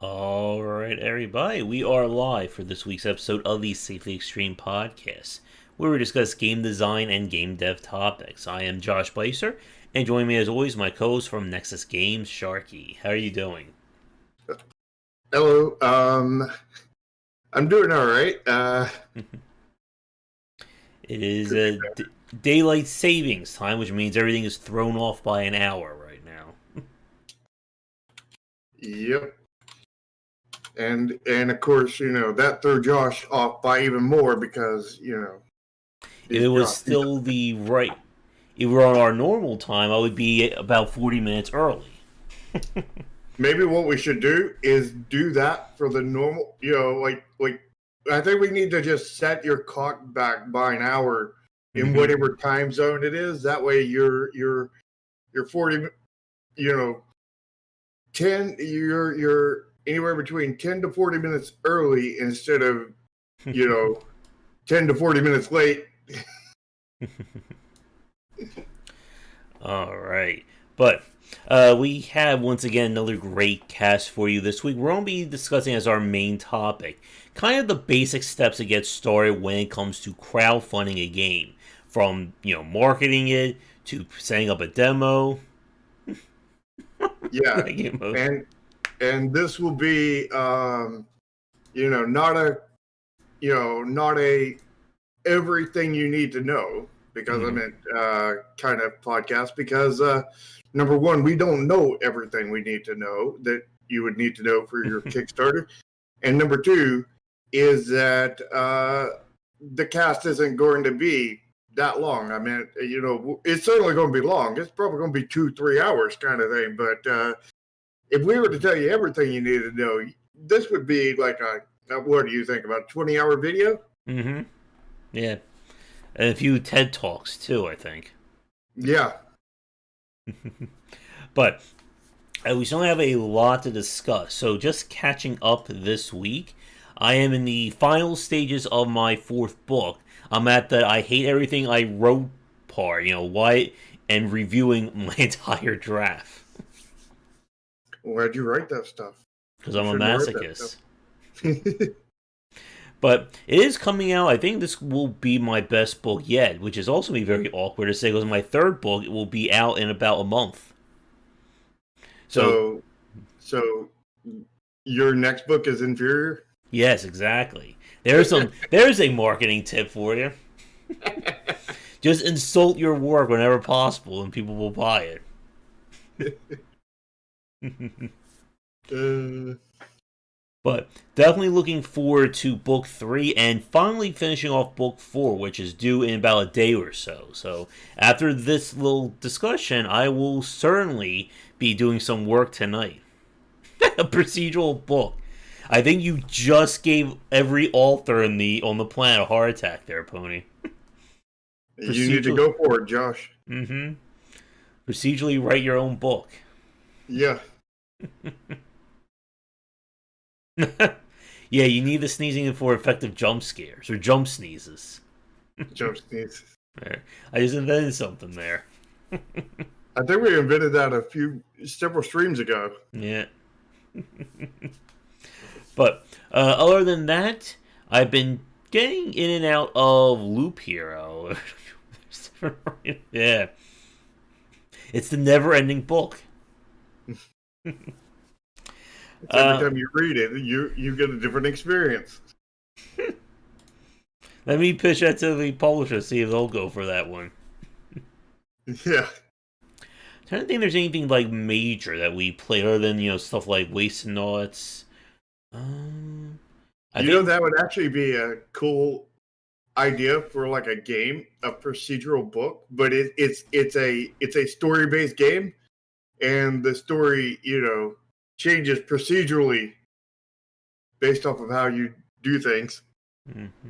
Alright, everybody, we are live for this week's episode of the Safely Extreme podcast, where we discuss game design and game dev topics. I am Josh Blaser, and joining me as always, my co-host from Nexus Games, Sharky. How are you doing? Hello, I'm doing all right. It is daylight savings time, which means everything is thrown off by an hour right now. Yep. And of course, that threw Josh off by even more because, If it was still if we were on our normal time, I would be about 40 minutes early. Maybe what we should do is do that for the normal, like I think we need to just set your clock back by an hour in whatever time zone it is. That way you're 40, 10, you're anywhere between 10 to 40 minutes early instead of, 10 to 40 minutes late. All right. But we have, once again, another great cast for you this week. We're going to be discussing as our main topic kind of the basic steps to get started when it comes to crowdfunding a game. From, marketing it to setting up a demo. Yeah. And this will be, not a everything you need to know, because I meant kind of podcast, because number one, we don't know everything we need to know that you would need to know for your Kickstarter. And number two is that the cast isn't going to be that long. I mean, it's certainly going to be long. It's probably going to be 2-3 hours kind of thing. But if we were to tell you everything you need to know, this would be like what do you think, about a 20-hour video? Mm-hmm. Yeah. And a few TED Talks, too, I think. Yeah. But we still have a lot to discuss. So just catching up this week, I am in the final stages of my 4th book. I'm at the I hate everything I wrote part, why, and reviewing my entire draft. Why'd you write that stuff? Because I'm a masochist. But it is coming out. I think this will be my best book yet, which is also be very awkward to say, because my 3rd book will be out in about a month. So your next book is inferior? Yes, exactly. There's a marketing tip for you. Just insult your work whenever possible, and people will buy it. But definitely looking forward to book 3 and finally finishing off book 4, which is due in about a day or so. So after this little discussion, I will certainly be doing some work tonight. A procedural book. I think you just gave every author on the planet a heart attack there, Pony. You need to go for it, Josh. Mm-hmm. Procedurally write your own book. Yeah. Yeah, you need the sneezing for effective jump scares, or jump sneezes. Jump sneezes. I just invented something there. I think we invented that several streams ago. Yeah. But other than that, I've been getting in and out of Loop Hero. Yeah. It's the never-ending book. Every time you read it, you get a different experience. Let me pitch that to the publisher, see if they'll go for that one. Yeah. I don't think there's anything like major that we played other than stuff like Wasted Naughts. That would actually be a cool idea for like a game, a procedural book, but it's a story-based game, and the story changes procedurally based off of how you do things,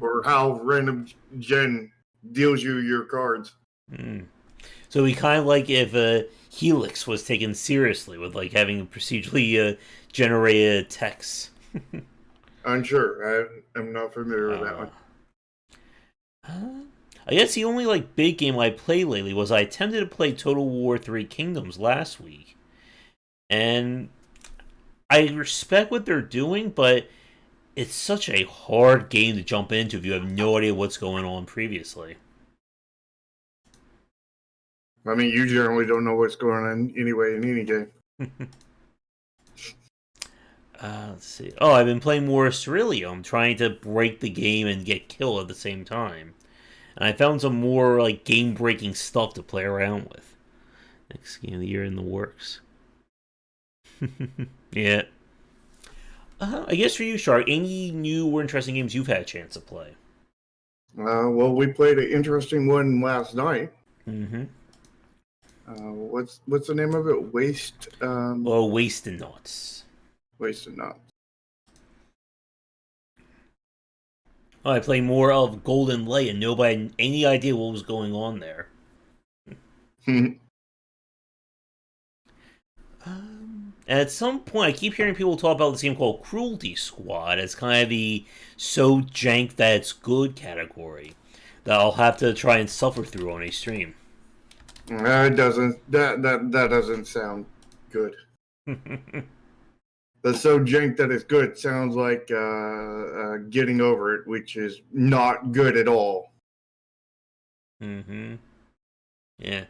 or how random gen deals you your cards. So we kind of like if Helix was taken seriously with like having procedurally generated text. Unsure. I'm not familiar with that one. I guess the only big game I played lately was I attempted to play Total War 3 Kingdoms last week. And I respect what they're doing, but it's such a hard game to jump into if you have no idea what's going on previously. I mean, you generally don't know what's going on anyway in any game. Let's see. Oh, I've been playing more Ceruleum, trying to break the game and get killed at the same time. And I found some more like game-breaking stuff to play around with. Next game of the year in the works. Yeah. I guess for you, Shark, any new or interesting games you've had a chance to play? Well, we played an interesting one last night. Mm-hmm. What's the name of it? Waste. Waste and Nuts. Waste and Nuts. Oh, I played more of Golden Light, and nobody had any idea what was going on there. And at some point, I keep hearing people talk about this game called Cruelty Squad as kind of the so jank that it's good category that I'll have to try and suffer through on a stream. It doesn't. That doesn't sound good. The so jank that it's good sounds like Getting Over It, which is not good at all. Mm-hmm. Yeah.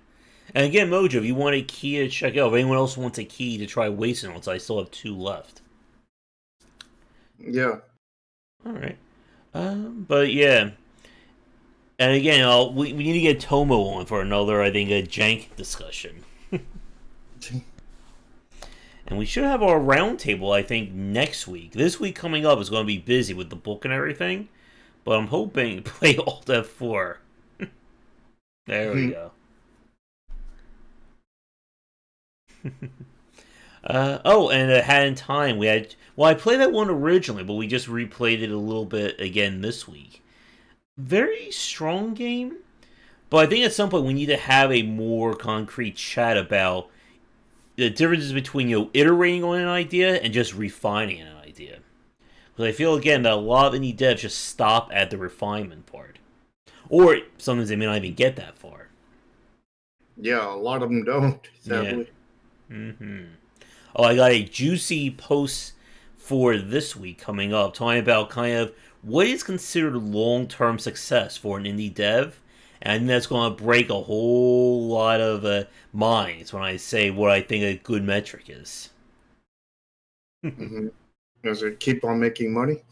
And again, Mojo, if you want a key to check out, if anyone else wants a key to try Wasting Notes, I still have 2 left. Yeah. Alright. But yeah. And again, we need to get Tomo on for another, I think, a jank discussion. And we should have our roundtable, I think, next week. This week coming up is going to be busy with the book and everything. But I'm hoping to play Alt F4. There we go. And Hat in Time. I played that one originally, but we just replayed it a little bit again this week. Very strong game, but I think at some point we need to have a more concrete chat about the differences between iterating on an idea and just refining an idea. Because I feel again that a lot of indie devs just stop at the refinement part, or sometimes they may not even get that far. Yeah, a lot of them don't. Sadly. Yeah. Mm-hmm. Oh, I got a juicy post for this week coming up, talking about kind of what is considered long-term success for an indie dev, and that's going to break a whole lot of minds when I say what I think a good metric is. Mm-hmm. Does it keep on making money?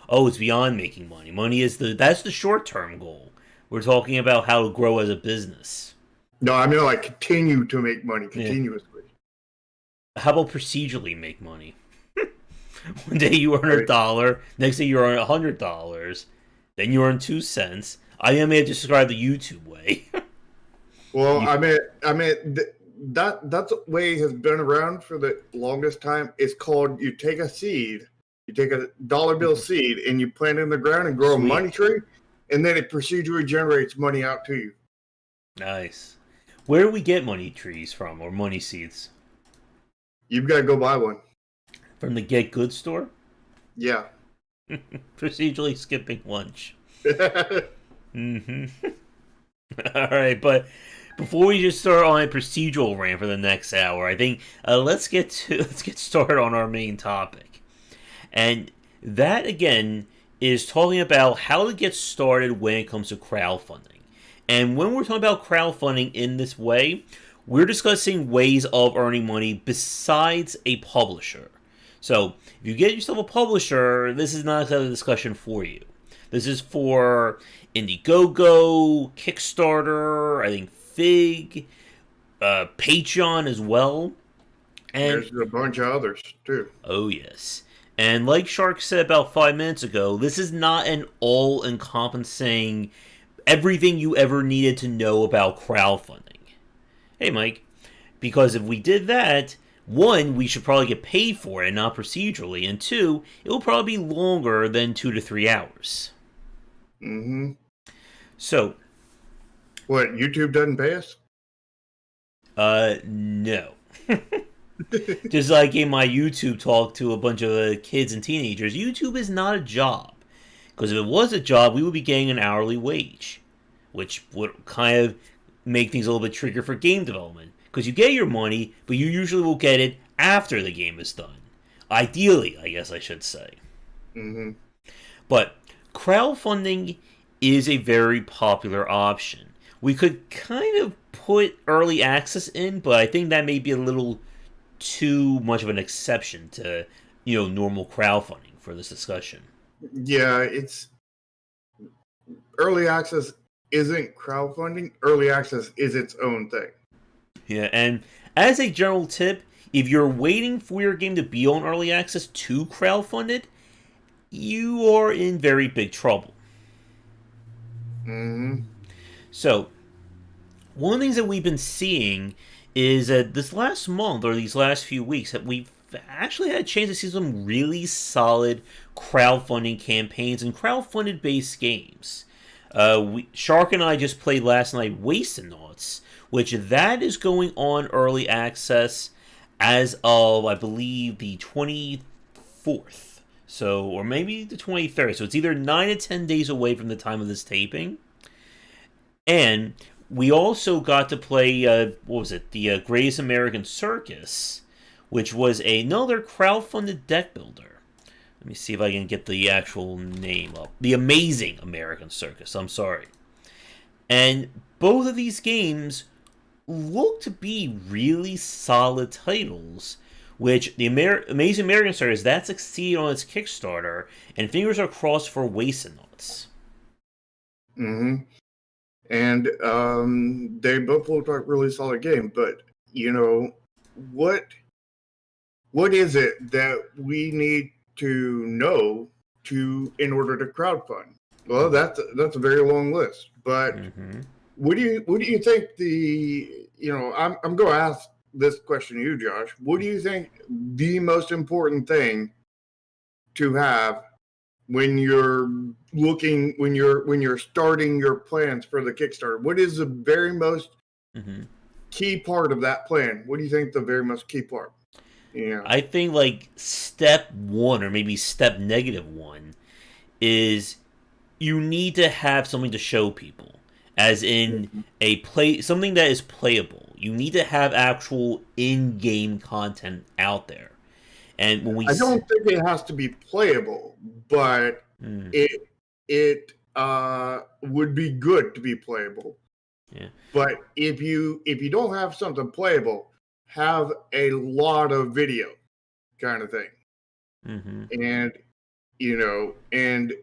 Oh, it's beyond making money. Money is that's the short-term goal. We're talking about how to grow as a business. No, I mean like continue to make money continuously. Yeah. How about procedurally make money? One day you earn $1, next day you earn $100, then you earn 2 cents. I may have described the YouTube way. Well, that way has been around for the longest time. It's called you take a seed, you take a dollar bill seed, and you plant it in the ground and grow a money tree, and then it procedurally generates money out to you. Nice. Where do we get money trees from, or money seeds? You've got to go buy one. From the Get Good store? Yeah. Procedurally skipping lunch. Mm-hmm. All right, but before we just start on a procedural rant for the next hour, I think let's get started on our main topic, and that again is talking about how to get started when it comes to crowdfunding. And when we're talking about crowdfunding in this way, we're discussing ways of earning money besides a publisher. So, if you get yourself a publisher, this is not a discussion for you. This is for Indiegogo, Kickstarter, I think Fig, Patreon as well. And there's a bunch of others, too. Oh, yes. And like Shark said about 5 minutes ago, this is not an all-encompassing everything you ever needed to know about crowdfunding. Hey, Mike, because if we did that, 1, we should probably get paid for it and not procedurally, and 2, it will probably be longer than 2 to 3 hours. Mm-hmm. So, what, YouTube doesn't pay us? No. Just like in my YouTube talk to a bunch of kids and teenagers, YouTube is not a job. Because if it was a job, we would be getting an hourly wage, which would kind of make things a little bit trickier for game development. Because you get your money, but you usually will get it after the game is done. Ideally, I guess I should say. Mm-hmm. But crowdfunding is a very popular option. We could kind of put early access in, but I think that may be a little too much of an exception to, normal crowdfunding for this discussion. Yeah, it's early access isn't crowdfunding. Early access is its own thing. Yeah, and as a general tip, if you're waiting for your game to be on early access to crowdfund it, you are in very big trouble. Mm-hmm. So, one of the things that we've been seeing is that this last month or these last few weeks that we've actually had a chance to see some really solid crowdfunding campaigns and crowdfunded based games. Shark and I just played last night Wasted Naughts, which that is going on early access as of, I believe, the 24th. So, or maybe the 23rd. So it's either 9 to 10 days away from the time of this taping. And we also got to play, what was it? The Greatest American Circus, which was another crowdfunded deck builder. Let me see if I can get the actual name up. The Amazing American Circus, I'm sorry. And both of these games look to be really solid titles, which the Amazing American Circus, that succeeded on its Kickstarter, and fingers are crossed for Wasted Naughts. Mm-hmm. And they both look like really solid games, but what is it that we need to know in order to crowdfund? Well, that's a very long list. But what do you think I'm going to ask this question to you, Josh. What do you think the most important thing to have when you're starting your plans for the Kickstarter? What is the very most key part of that plan? What do you think the very most key part? Yeah, I think like step 1 or maybe step -1 is you need to have something to show people, as in something that is playable. You need to have actual in-game content out there. And when I don't think it has to be playable, but it would be good to be playable. Yeah. But if you don't have something playable, have a lot of video, kind of thing. And and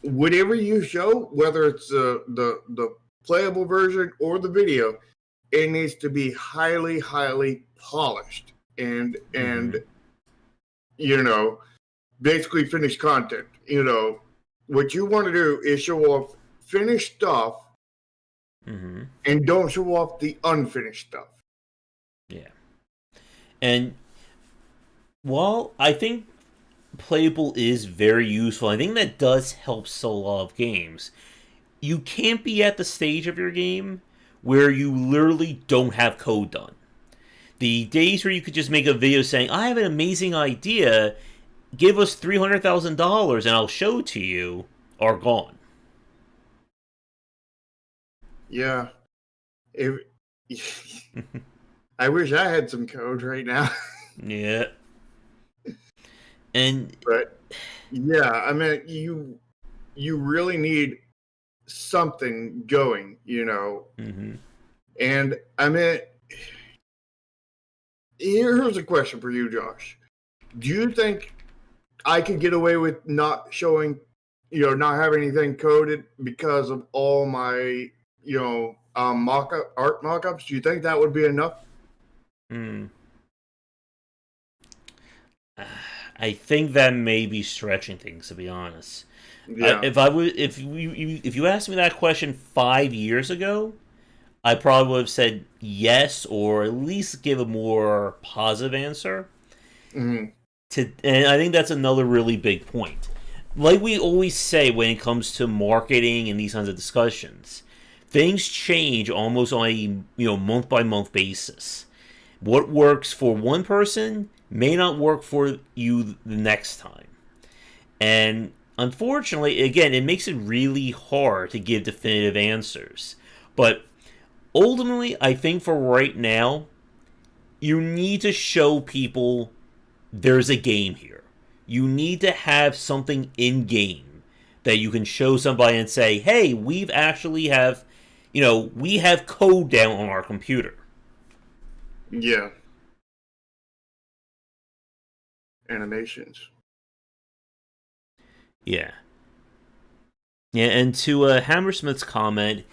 whatever you show, whether it's the playable version or the video, it needs to be highly, highly polished and basically finished content. What you want to do is show off finished stuff and don't show off the unfinished stuff. Yeah. And while I think playable is very useful, I think that does help sell a lot of games. You can't be at the stage of your game where you literally don't have code done. The days where you could just make a video saying, I have an amazing idea, give us $300,000 and I'll show it to you, are gone. Yeah. I wish I had some code right now. Yeah. But yeah, I mean, you really need something going, And I mean, here's a question for you, Josh. Do you think I could get away with not showing, not having anything coded because of all my, art mock-ups? Do you think that would be enough? I think that may be stretching things, to be honest. Yeah. If you asked me that question 5 years ago, I probably would have said yes, or at least give a more positive answer. And I think that's another really big point. Like we always say when it comes to marketing and these kinds of discussions, things change almost on a month by month basis. What works for one person may not work for you the next time. And unfortunately, again, it makes it really hard to give definitive answers. But ultimately, I think for right now, you need to show people there's a game here. You need to have something in game that you can show somebody and say, hey, we've actually have, we have code down on our computer. Yeah. Animations. Yeah. Yeah, and to Hammersmith's comment,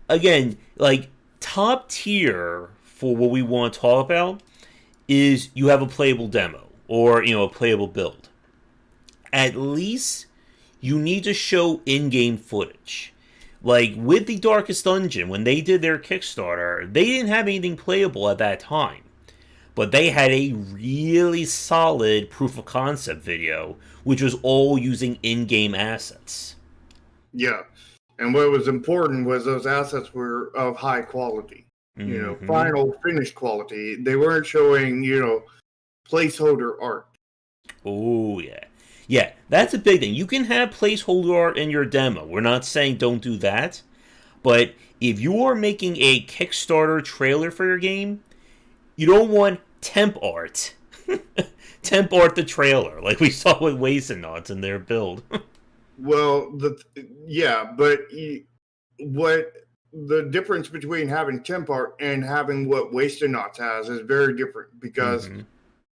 again, like, top tier for what we want to talk about is you have a playable demo or, a playable build. At least you need to show in-game footage. Like, with the Darkest Dungeon, when they did their Kickstarter, they didn't have anything playable at that time. But they had a really solid proof of concept video, which was all using in-game assets. Yeah. And what was important was those assets were of high quality. Mm-hmm. Final finished quality. They weren't showing, placeholder art. Oh, yeah. Yeah, that's a big thing. You can have placeholder art in your demo. We're not saying don't do that. But if you are making a Kickstarter trailer for your game, you don't want temp art. Temp art the trailer, like we saw with Wastenauts in their build. Well, but what the difference between having temp art and having what Wastenauts has is very different, because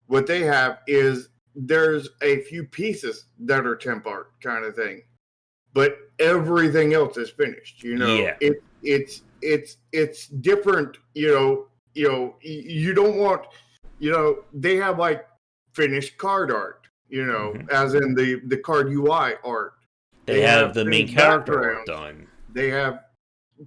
what they have is there's a few pieces that are temp art kind of thing, but everything else is finished. Yeah. It's different. You don't want, they have like finished card art. As in the card UI art. They have the main character art done. They have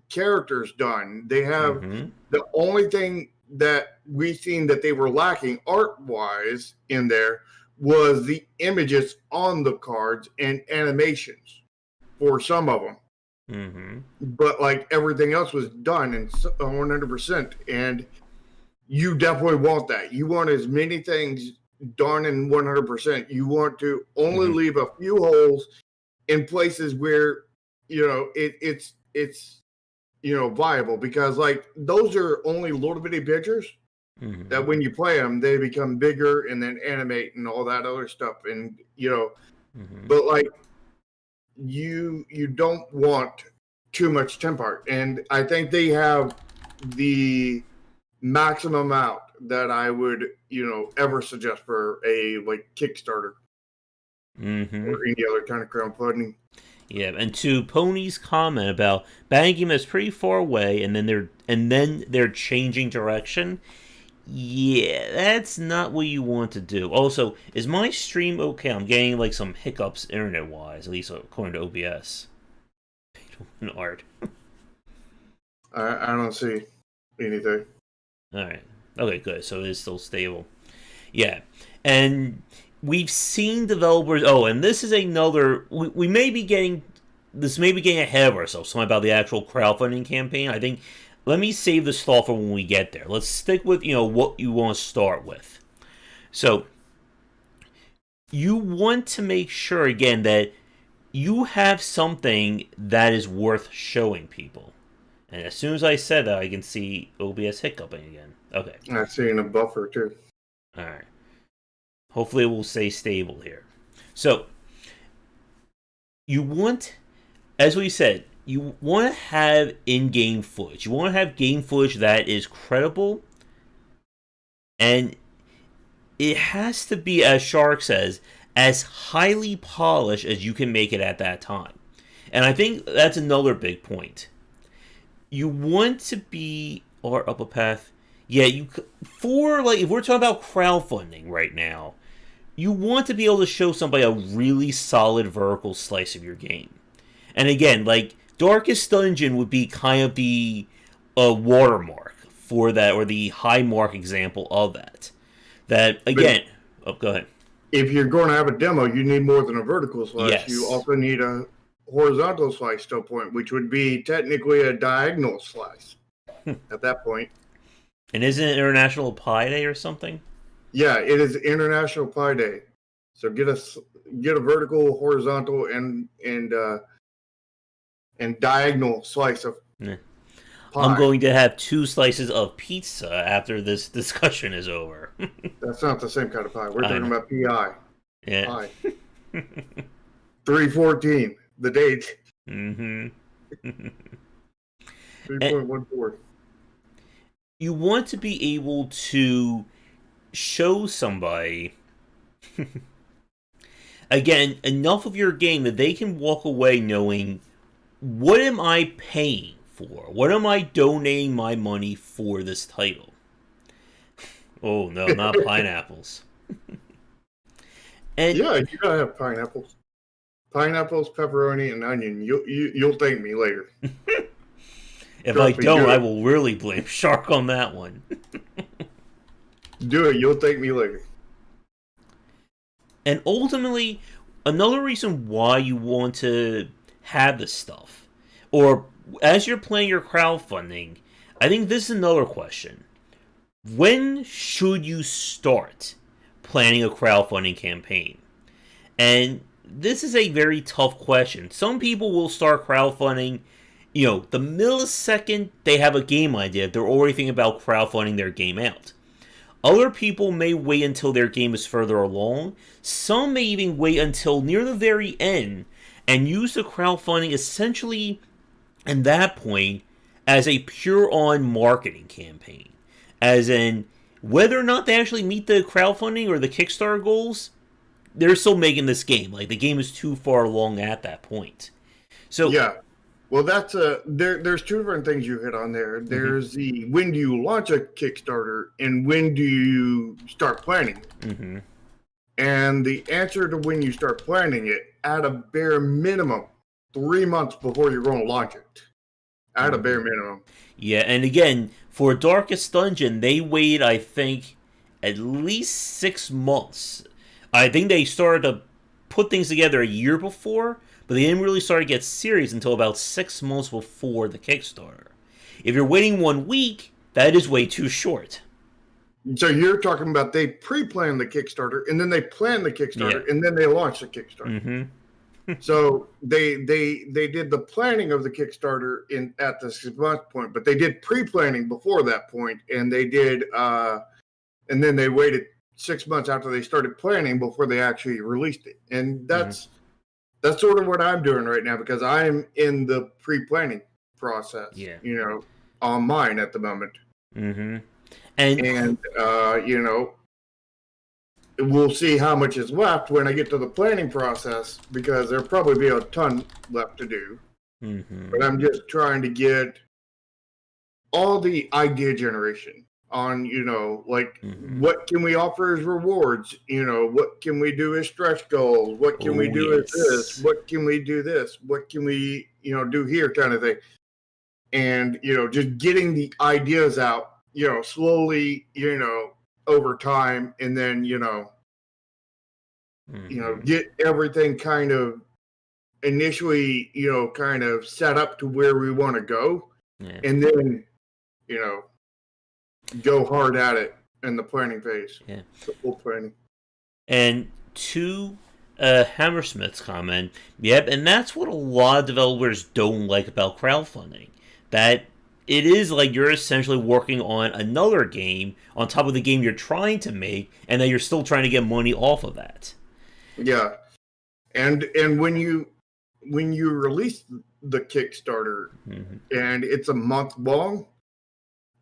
characters done. They have the only thing that we've seen that they were lacking art-wise in there was the images on the cards and animations for some of them. But like everything else was done in 100%, and you definitely want that. You want as many things done in 100%. You want to only leave a few holes in places where it's viable, because like those are only little bitty pictures that when you play them they become bigger and then animate and all that other stuff, and but like you don't want too much temp art, and I think they have the maximum amount that I would ever suggest for a like Kickstarter or any other kind of crowdfunding. Yeah, and to Pony's comment about banking is pretty far away, and then they're changing direction. Yeah, that's not what you want to do. Also, is my stream okay? I'm getting like some hiccups internet-wise, at least according to OBS. Art. I don't see anything. All right. Okay, good. So it is still stable. Yeah, and we've seen developers. Oh, and this is another. We may be getting. This may be getting ahead of ourselves. Something about the actual crowdfunding campaign. I think. Let me save this thought for when we get there. Let's stick with what you want to start with. So you want to make sure again that you have something that is worth showing people. And as soon as I said that, I can see OBS hiccuping again. Okay. I'm seeing a buffer too. All right. Hopefully it will stay stable here. So, you want, as we said, you want to have in-game footage. You want to have game footage that is credible. And it has to be, as Shark says, as highly polished as you can make it at that time. And I think that's another big point. You want to be, or up a path. Yeah, if we're talking about crowdfunding right now, you want to be able to show somebody a really solid vertical slice of your game. And again, like, Darkest Dungeon would be kind of the watermark for that, or the high mark example of that. That, again, go ahead. If you're going to have a demo, you need more than a vertical slice. Yes. You also need a horizontal slice still point, which would be technically a diagonal slice at that point. And isn't it International Pi Day or something? Yeah, it is International Pi Day. So get a vertical, horizontal, and diagonal slice of. Yeah. pie. I'm going to have 2 slices of pizza after this discussion is over. That's not the same kind of pie. We're I talking know. about PI. Yeah. Pie. 314, the date. Mm-hmm. 3.14. You want to be able to show somebody, again, enough of your game that they can walk away knowing, what am I paying for? What am I donating my money for this title? Oh, no, not pineapples. And Yeah, you gotta have pineapples. Pineapples, pepperoni, and onion. You'll thank me later. if Trust I me, don't, do I it. will really blame Shark on that one. Do it. You'll thank me later. And ultimately, another reason why you want to have this stuff, or as you're playing your crowdfunding, I think this is another question. When should you start planning a crowdfunding campaign? And this is a very tough question. Some people will start crowdfunding, the millisecond they have a game idea, they're already thinking about crowdfunding their game out. Other people may wait until their game is further along. Some may even wait until near the very end and use the crowdfunding essentially, at that point, as a pure-on marketing campaign. As in, whether or not they actually meet the crowdfunding or the Kickstarter goals, they're still making this game. Like, the game is too far along at that point. So Yeah. Well, that's there's 2 different things you hit on there. There's the when do you launch a Kickstarter and when do you start planning it? Mm-hmm. And the answer to when you start planning it, at a bare minimum, 3 months before you're going to launch it. At a bare minimum. Yeah, and again, for Darkest Dungeon, they waited, I think, at least 6 months. I think they started to put things together a year before, but they didn't really start to get serious until about 6 months before the Kickstarter. If you're waiting 1 week, that is way too short. So you're talking about they pre-plan the Kickstarter and then they plan the Kickstarter and then they launch the Kickstarter. Mm-hmm. So they did the planning of the Kickstarter at the 6 month point, but they did pre-planning before that point, and they did and then they waited 6 months after they started planning before they actually released it. And that's sort of what I'm doing right now, because I'm in the pre-planning process. Yeah. On mine at the moment. Mm-hmm. And we'll see how much is left when I get to the planning process, because there'll probably be a ton left to do. Mm-hmm. But I'm just trying to get all the idea generation on, what can we offer as rewards? What can we do as stretch goals? What can we do as this? What can we do this? What can we, do here, kind of thing. And, just getting the ideas out, slowly, over time, and then, get everything kind of initially, kind of set up to where we want to go. Yeah. And then, go hard at it in the planning phase. Yeah. The full planning. And to Hammersmith's comment, yep, and that's what a lot of developers don't like about crowdfunding. That it is like you're essentially working on another game on top of the game you're trying to make, and that you're still trying to get money off of that. Yeah. And when you release the Kickstarter and it's a month long,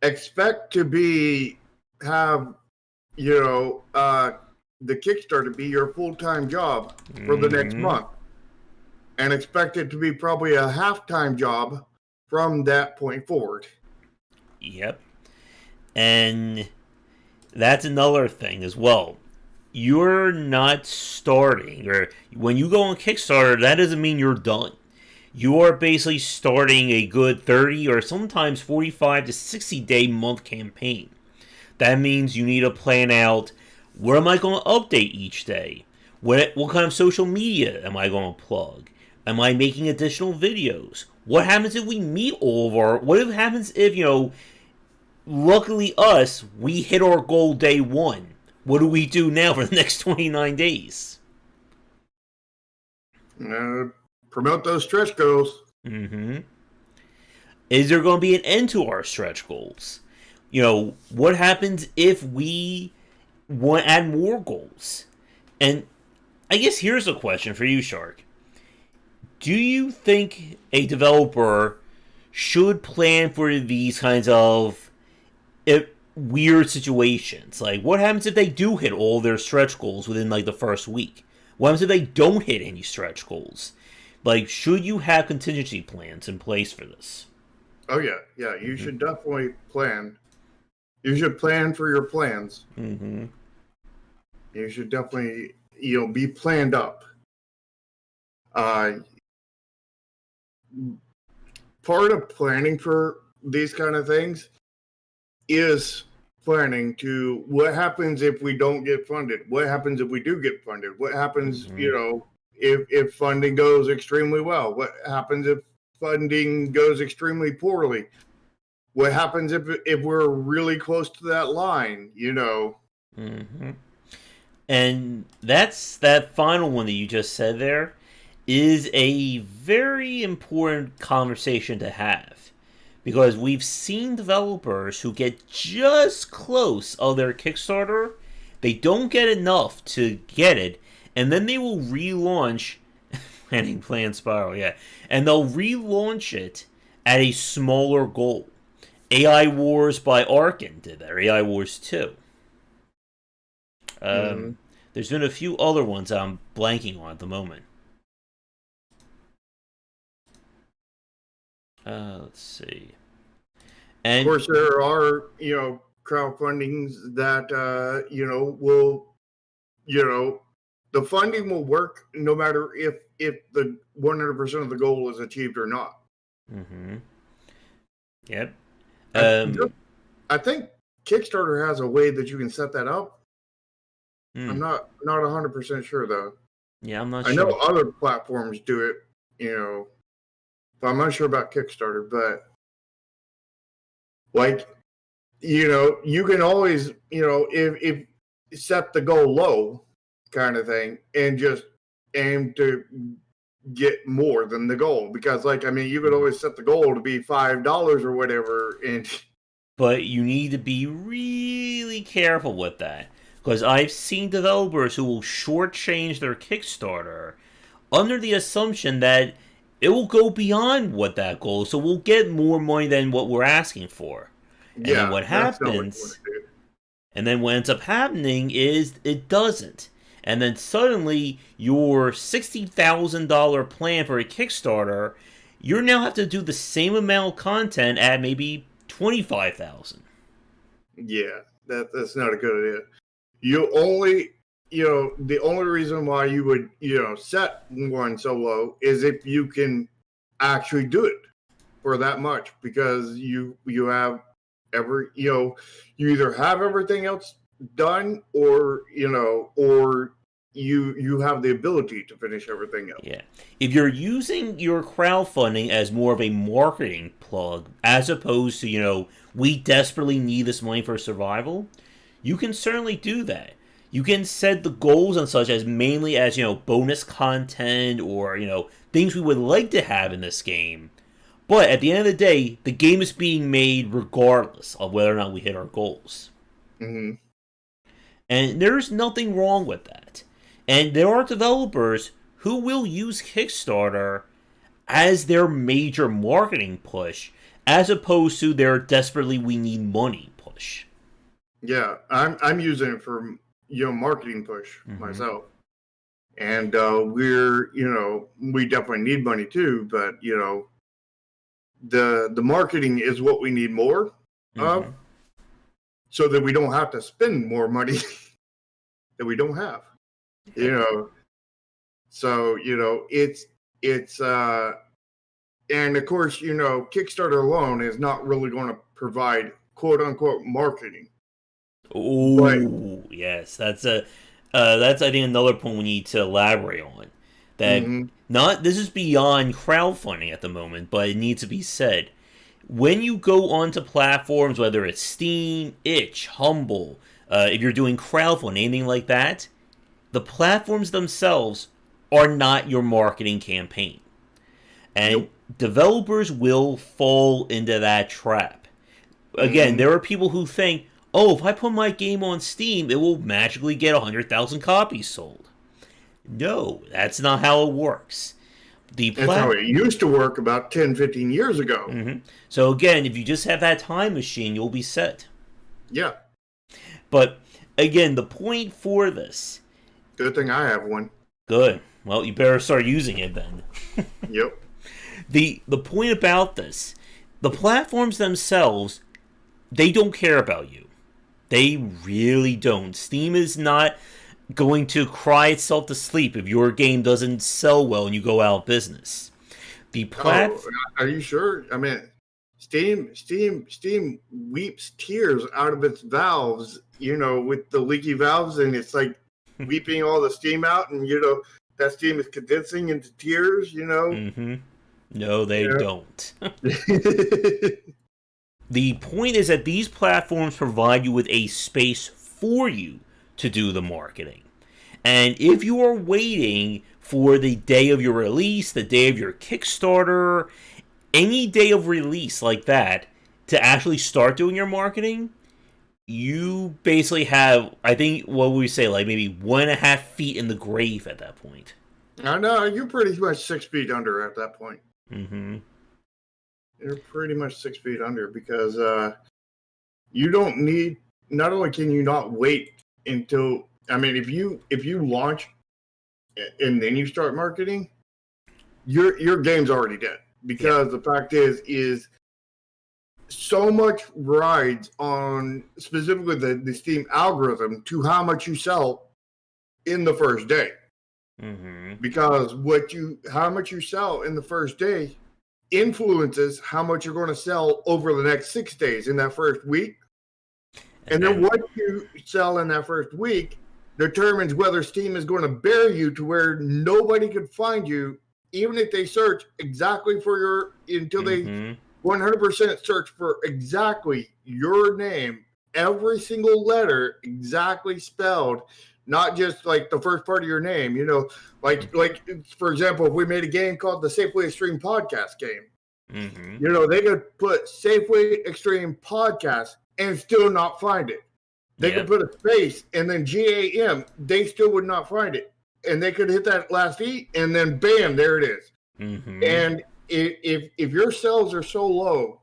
expect to have the Kickstarter be your full-time job for the next month, and expect it to be probably a half-time job from that point forward. Yep. And that's another thing as well. You're not starting, or when you go on Kickstarter, that doesn't mean you're done. You are basically starting a good 30 or sometimes 45 to 60 day month campaign. That means you need to plan out, where am I going to update each day? What kind of social media am I going to plug? Am I making additional videos? What happens if we meet all of our... What happens if, luckily us, we hit our goal day 1? What do we do now for the next 29 days? Promote those stretch goals. Mm-hmm. Is there going to be an end to our stretch goals? What happens if we want to add more goals? And I guess here's a question for you, Shark. Do you think a developer should plan for these kinds of weird situations? Like, what happens if they do hit all their stretch goals within, like, the first week? What happens if they don't hit any stretch goals? Like, should you have contingency plans in place for this? Oh, yeah. Yeah, you should definitely plan. You should plan for your plans. Mm-hmm. You should definitely, be planned up. Part of planning for these kind of things is planning to what happens if we don't get funded? What happens if we do get funded? What happens, if funding goes extremely well? What happens if funding goes extremely poorly? What happens if we're really close to that line, Mm-hmm. And that final one that you just said there is a very important conversation to have. Because we've seen developers who get just close of their Kickstarter, they don't get enough to get it, and then they will relaunch Planning Plan Spiral, yeah. And they'll relaunch it at a smaller goal. AI Wars by Arkin did that, or AI Wars 2. There's been a few other ones I'm blanking on at the moment. Let's see. And of course, there are, crowdfundings that, will, the funding will work no matter if the 100% of the goal is achieved or not. Mm-hmm. Yep. I think Kickstarter has a way that you can set that up. I'm not 100% sure, though. Yeah, I'm not sure. I know other platforms do it, but I'm not sure about Kickstarter. But, you can always, if set the goal low kind of thing and just aim to get more than the goal. Because, you could always set the goal to be $5 or whatever. But you need to be really careful with that. Because I've seen developers who will shortchange their Kickstarter under the assumption that it will go beyond what that goal is, so we'll get more money than what we're asking for. And then what happens, and then what ends up happening is it doesn't. And then suddenly your $60,000 plan for a Kickstarter, you now have to do the same amount of content at maybe $25,000. Yeah, that's not a good idea. You only, the only reason why you would, set one so low is if you can actually do it for that much, because you have you either have everything else done or you have the ability to finish everything else. Yeah. If you're using your crowdfunding as more of a marketing plug, as opposed to, we desperately need this money for survival, you can certainly do that. You can set the goals and such as mainly as, bonus content or, things we would like to have in this game. But at the end of the day, the game is being made regardless of whether or not we hit our goals. Mm-hmm. And there's nothing wrong with that. And there are developers who will use Kickstarter as their major marketing push, as opposed to their desperately we need money push. Yeah, I'm using it for marketing push myself, and we're we definitely need money too, but the marketing is what we need more of, so that we don't have to spend more money that we don't have. So it's and of course Kickstarter alone is not really going to provide quote unquote marketing. Oh, yes, that's I think another point we need to elaborate on. That this is beyond crowdfunding at the moment, but it needs to be said. When you go onto platforms, whether it's Steam, Itch, Humble, if you're doing crowdfunding, anything like that, the platforms themselves are not your marketing campaign. And developers will fall into that trap. Again, there are people who think, oh, if I put my game on Steam, it will magically get 100,000 copies sold. No, that's not how it works. That's how it used to work about 10, 15 years ago. Mm-hmm. So again, if you just have that time machine, you'll be set. Yeah. But again, the point for this... Good thing I have one. Good. Well, you better start using it then. Yep. The point about this, the platforms themselves, they don't care about you. They really don't. Steam is not going to cry itself to sleep if your game doesn't sell well and you go out of business. Are you sure? I mean, Steam weeps tears out of its valves, with the leaky valves, and it's like weeping all the steam out, and that steam is condensing into tears, Mm-hmm. No, they don't. The point is that these platforms provide you with a space for you to do the marketing. And if you are waiting for the day of your release, the day of your Kickstarter, any day of release like that, to actually start doing your marketing, you basically have, I think, what would we say, like maybe 1.5 feet in the grave at that point. I know, you're pretty much 6 feet under at that point. Mm-hmm. You're pretty much 6 feet under because you don't need. Not only can you not wait until, I mean, if you launch and then you start marketing, your game's already dead because the fact is so much rides on specifically the Steam algorithm to how much you sell in the first day. Mm-hmm. Because how much you sell in the first day influences how much you're going to sell over the next 6 days in that first week. And then what you sell in that first week determines whether Steam is going to bury you to where nobody can find you, even if they search exactly for until they 100% search for exactly your name, every single letter exactly spelled, not just like the first part of your name, like for example, if we made a game called the Safeway Extreme Podcast game, they could put Safeway Extreme Podcast and still not find it. They could put a space and then GAM, they still would not find it. And they could hit that last E and then bam, there it is. And if your sales are so low,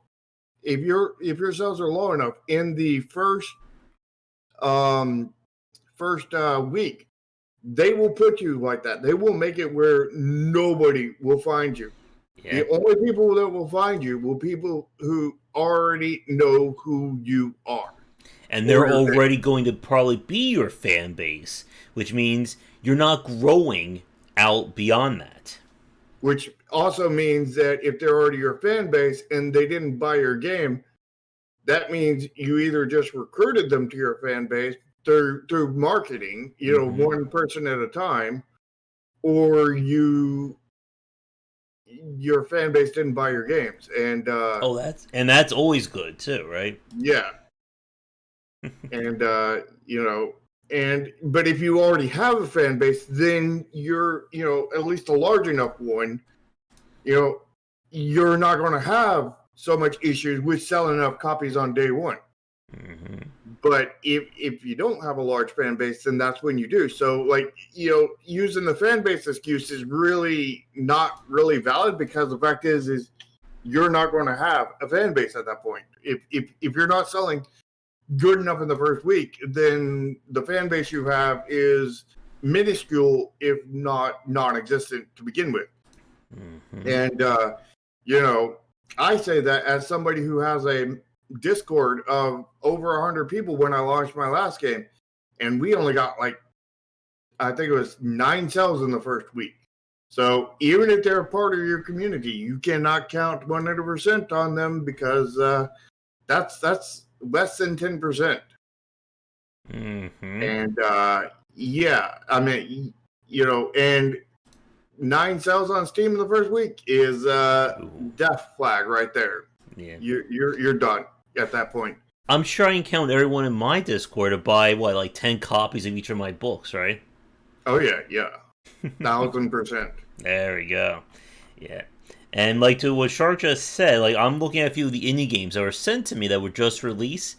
if your sales are low enough in the first week, they will put you like that. They will make it where nobody will find you. The only people that will find you will people who already know who you are. And they're already going to probably be your fan base, which means you're not growing out beyond that. Which also means that if they're already your fan base and they didn't buy your game, that means you either just recruited them to your fan base through marketing, one person at a time, or your fan base didn't buy your games. And that's always good too, right? Yeah. And but if you already have a fan base, then you're at least a large enough one, you're not going to have so much issues with selling enough copies on day one. But if you don't have a large fan base, then that's when you do. So using the fan base excuse is really not really valid, because the fact is you're not going to have a fan base at that point. If you're not selling good enough in the first week, then the fan base you have is minuscule, if not non-existent to begin with. And I say that as somebody who has a Discord of over 100 people when I launched my last game, and we only got I think it was 9 sales in the first week. So even if they're a part of your community, you cannot count 100% on them, because that's less than 10%. And I mean, and 9 sales on Steam in the first week is death flag right there. Yeah, you're done at that point. I'm sure I can count everyone in my Discord to buy 10 copies of each of my books, right? Oh yeah, 1,000%. There we go. Yeah. And like to what Shark just said, like I'm looking at a few of the indie games that were sent to me that were just released.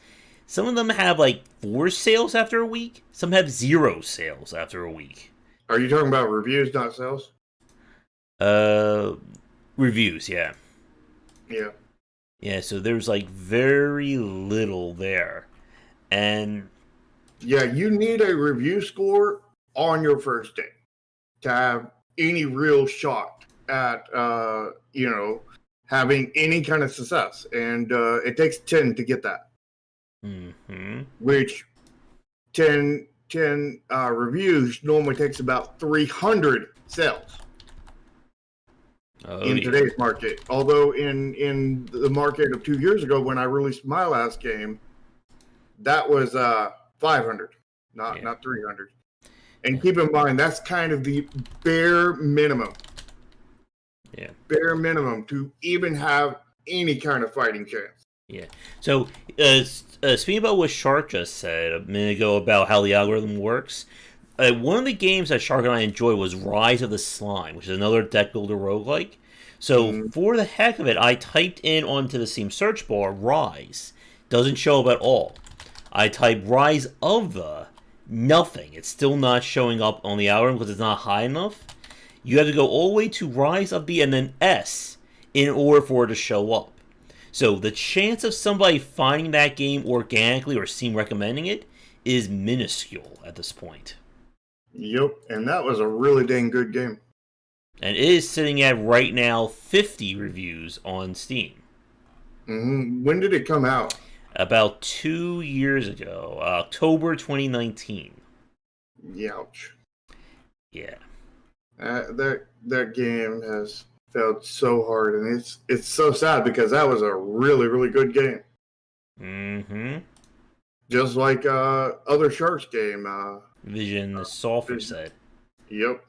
Some of them have like 4 sales after a week. Some have 0 sales after a week. Are you talking about reviews, not sales? Uh, Reviews, yeah, Yeah. yeah. So there's like very little there, and Yeah, you need a review score on your first day to have any real shot at, having any kind of success. And it takes 10 to get that, mm-hmm. which 10 reviews normally takes about 300 sales Oh in yeah, today's market. Although in the market of 2 years ago when I released my last game, that was 500, yeah, not 300. And keep in mind that's kind of the bare minimum yeah. to even have any kind of fighting chance. Yeah. So, speaking about what Shark just said a minute ago about how the algorithm works, one of the games that Shark and I enjoyed was Rise of the Slime, which is another deck builder roguelike. So, for the heck of it, I typed in onto the Steam search bar Rise. Doesn't show up at all. I type Rise of the, nothing. It's still not showing up on the algorithm because it's not high enough. You have to go all the way to Rise of the and then S in order for it to show up. So the chance of somebody finding that game organically or Steam recommending it is minuscule at this point. Yep, and that was a really dang good game. And it is sitting at right now 50 reviews on Steam. When did it come out? About 2 years ago, October 2019. Youch. Yeah. That game has failed so hard, and it's so sad because that was a really, really good game. Mm-hmm. Just like other Sharks game. Vision Sulfur said. Yep.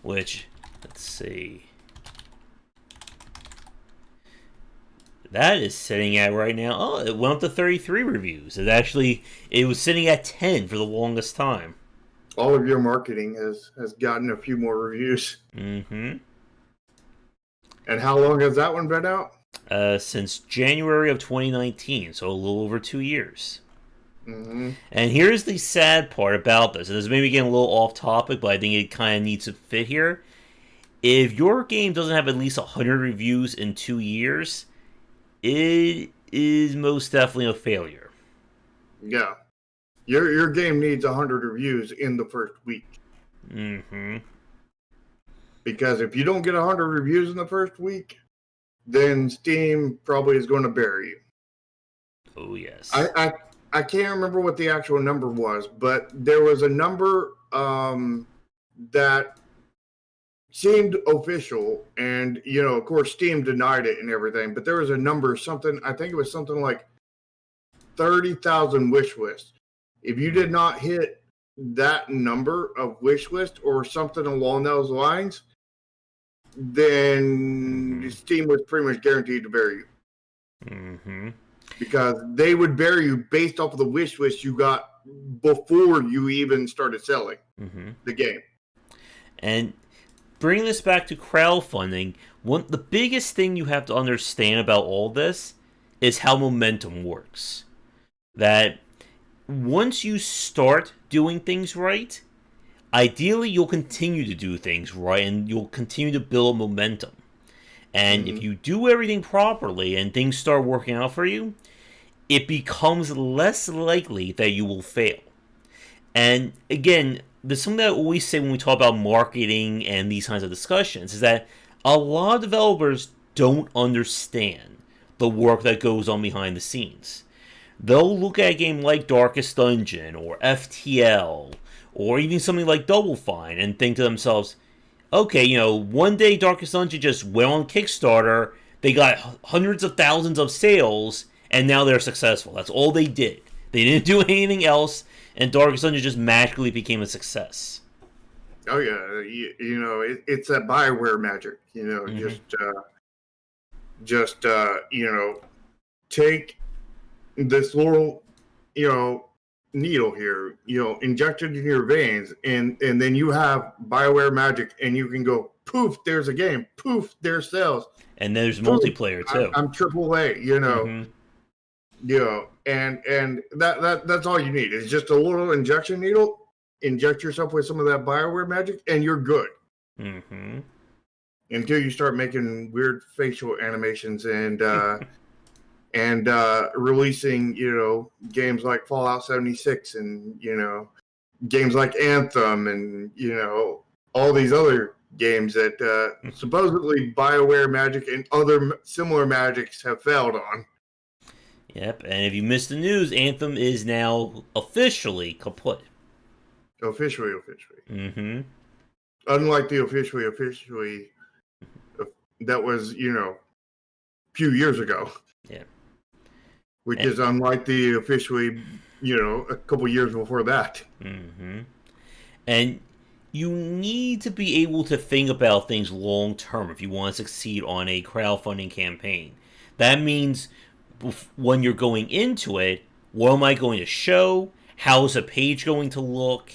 Which, let's see. That is sitting at right now. Oh, it went up to 33 reviews. It was sitting at 10 for the longest time. All of your marketing has gotten a few more reviews. Mm-hmm. And how long has that one been out? Since January of 2019, so a little over 2 years. Mm-hmm. And here's the sad part about this, and this may be getting a little off topic, but I think it kind of needs to fit here. If your game doesn't have at least 100 reviews in 2 years, it is most definitely a failure. Yeah. Your game needs 100 reviews in the first week. Mm-hmm. Because if you don't get 100 reviews in the first week, then Steam probably is going to bury you. Oh, yes. I can't remember what the actual number was, but there was a number that seemed official, and of course Steam denied it and everything, but there was a number, I think it was something like 30,000 wish lists. If you did not hit that number of wish list or something along those lines, then Steam was pretty much guaranteed to bury you. Mm-hmm. Because they would bury you based off of the wish list you got before you even started selling the game. And bringing this back to crowdfunding, the biggest thing you have to understand about all this is how momentum works. That once you start doing things right, ideally you'll continue to do things right and you'll continue to build momentum. And if you do everything properly and things start working out for you, it becomes less likely that you will fail. And again, there's something that I always say when we talk about marketing and these kinds of discussions is that a lot of developers don't understand the work that goes on behind the scenes. They'll look at a game like Darkest Dungeon or FTL or even something like Double Fine and think to themselves, okay, one day Darkest Dungeon just went on Kickstarter, they got hundreds of thousands of sales, and now they're successful. That's all they did. They didn't do anything else, and Darkest Dungeon just magically became a success. Oh yeah, it's that Bioware magic. Just take this little, needle here, inject it in your veins, and then you have Bioware magic, and you can go Poof, there's a game. Poof, there's sales. And there's Poof, multiplayer too. I'm AAA, and that's all you need. It's just a little injection needle. Inject yourself with some of that BioWare magic, and you're good. Mm-hmm. Until you start making weird facial animations and releasing, games like Fallout 76 and games like Anthem and all these other games that supposedly BioWare magic and other similar magics have failed on. Yep, and if you missed the news, Anthem is now officially kaput. Officially. Mm-hmm. Unlike the officially that was, a few years ago. Yeah. Which is unlike the officially, a couple years before that. Mm-hmm. And you need to be able to think about things long term if you want to succeed on a crowdfunding campaign. That means when you're going into it, what am I going to show? How is a page going to look?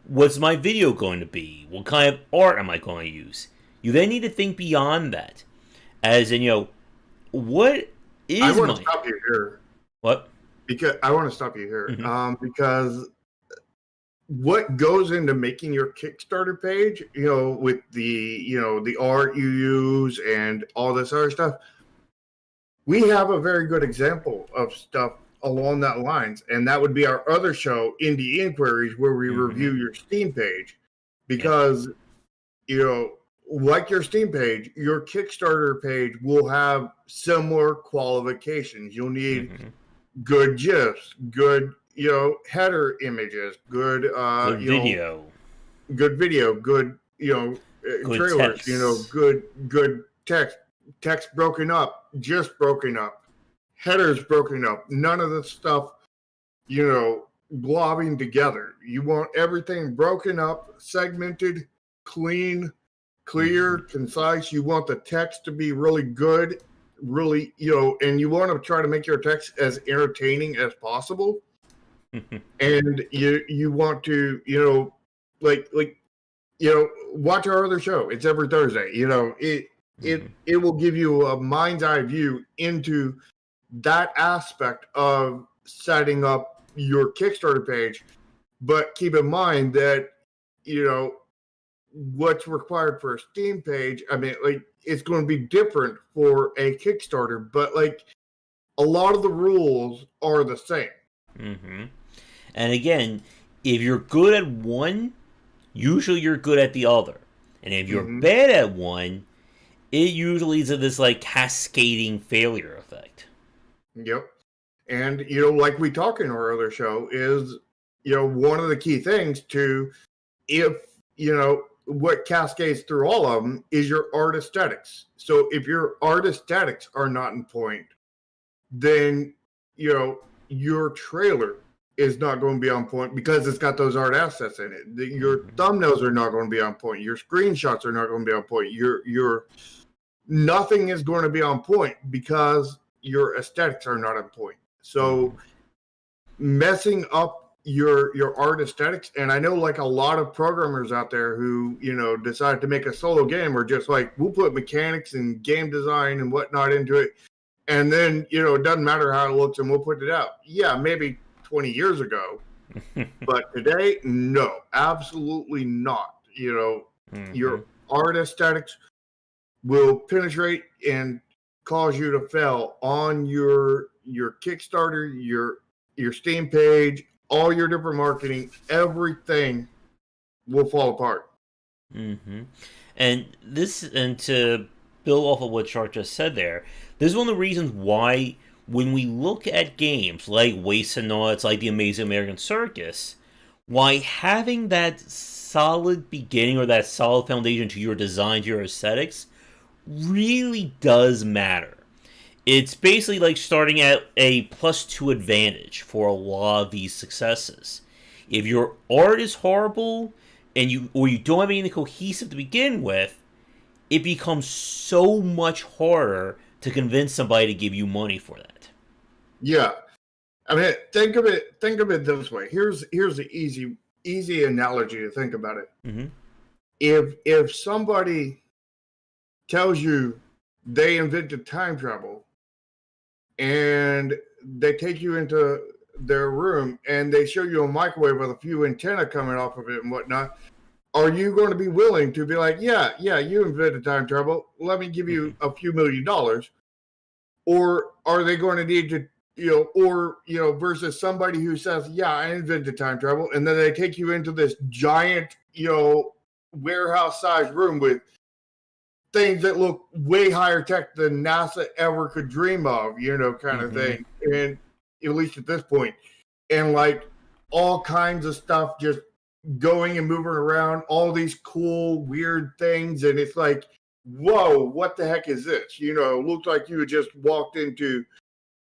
What's my video going to be? What kind of art am I going to use? You then need to think beyond that. As in, what is I want to stop you here. What? Because I want to stop you here. Mm-hmm. Because what goes into making your Kickstarter page, with the art you use and all this other stuff, we have a very good example of stuff along that lines, and that would be our other show, Indie Inquiries, where we review your Steam page. Because, like your Steam page, your Kickstarter page will have similar qualifications. You'll need good GIFs, good, header images, good video, good trailers, text. Good text broken up, just broken up, headers broken up, none of the stuff, globbing together. You want everything broken up, segmented, clean, clear, concise. You want the text to be really good, really, and you want to try to make your text as entertaining as possible. And you want to, watch our other show. It's every Thursday. It will give you a mind's eye view into that aspect of setting up your Kickstarter page. But keep in mind that, what's required for a Steam page, it's going to be different for a Kickstarter, but a lot of the rules are the same. Mm-hmm. And again, if you're good at one, usually you're good at the other. And if you're bad at one, it usually is this cascading failure effect. Yep. And, like we talk in our other show is, one of the key things what cascades through all of them is your art aesthetics. So if your art aesthetics are not in point, then, your trailer is not going to be on point because it's got those art assets in it. Your thumbnails are not going to be on point. Your screenshots are not going to be on point. Your nothing is going to be on point because your aesthetics are not on point. So messing up your art aesthetics, and I know a lot of programmers out there who decide to make a solo game are just we'll put mechanics and game design and whatnot into it, and then it doesn't matter how it looks and we'll put it out. Yeah, maybe 20 years ago, but today, no, absolutely not. Your art aesthetics will penetrate and cause you to fail on your Kickstarter, your Steam page, all your different marketing. Everything will fall apart. And to build off of what Shark just said there, this is one of the reasons why when we look at games like Wasted, like The Amazing American Circus, why having that solid beginning or that solid foundation to your design, to your aesthetics, really does matter. It's basically like starting at a +2 advantage for a lot of these successes. If your art is horrible and you don't have anything cohesive to begin with, it becomes so much harder to convince somebody to give you money for that. Yeah. Think of it this way. Here's the easy analogy to think about it. if somebody tells you they invented time travel and they take you into their room and they show you a microwave with a few antenna coming off of it and whatnot, are you going to be willing to be like, yeah, you invented time travel, let me give you a few $1 million? Or are they going to need to, versus somebody who says, yeah, I invented time travel, and then they take you into this giant, warehouse-sized room with things that look way higher tech than NASA ever could dream of, kind of thing. And at least at this point, and like all kinds of stuff just going and moving around, all these cool, weird things. And it's like, whoa, what the heck is this? It looked like you had just walked into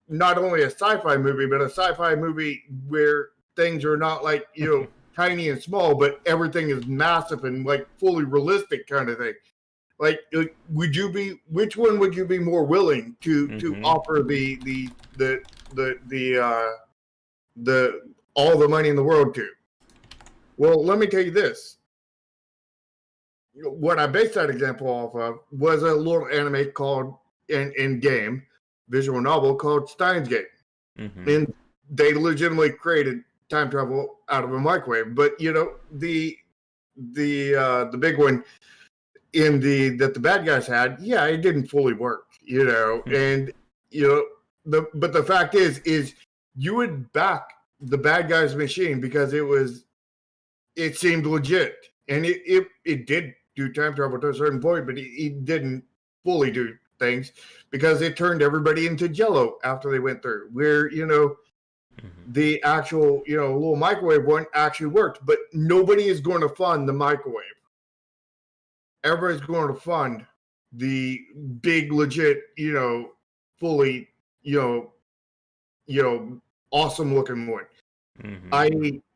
not only a sci-fi movie, but a sci-fi movie where things are not like, tiny and small, but everything is massive and like fully realistic kind of thing. Like, which one would you be more willing to offer the all the money in the world to? Well, let me tell you this. What I based that example off of was a little anime called in game visual novel called Steins Gate, and they legitimately created time travel out of a microwave. But the big one that the bad guys had, it didn't fully work, and but the fact is you would back the bad guy's machine because it seemed legit, and it did do time travel to a certain point, but it didn't fully do things because it turned everybody into jello after they went through, where the actual little microwave one actually worked. But nobody is going to fund the microwave. Everybody's going to fund the big, legit, fully, awesome looking one.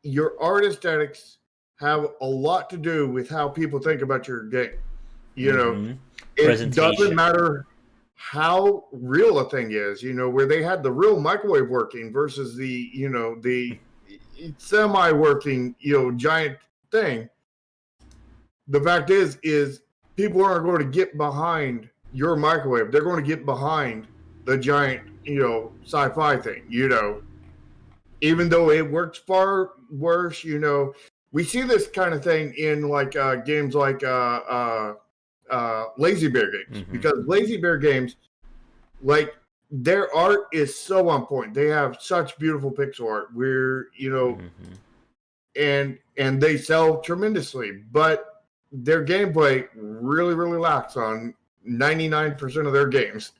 Your art aesthetics have a lot to do with how people think about your game. It doesn't matter how real a thing is, where they had the real microwave working versus the semi-working, giant thing. The fact is people aren't going to get behind your microwave. They're going to get behind the giant, sci-fi thing, even though it works far worse. We see this kind of thing in like games like Lazy Bear games, because Lazy Bear games, like, their art is so on point. They have such beautiful pixel art where, and they sell tremendously, but their gameplay really, really lacks on 99% of their games.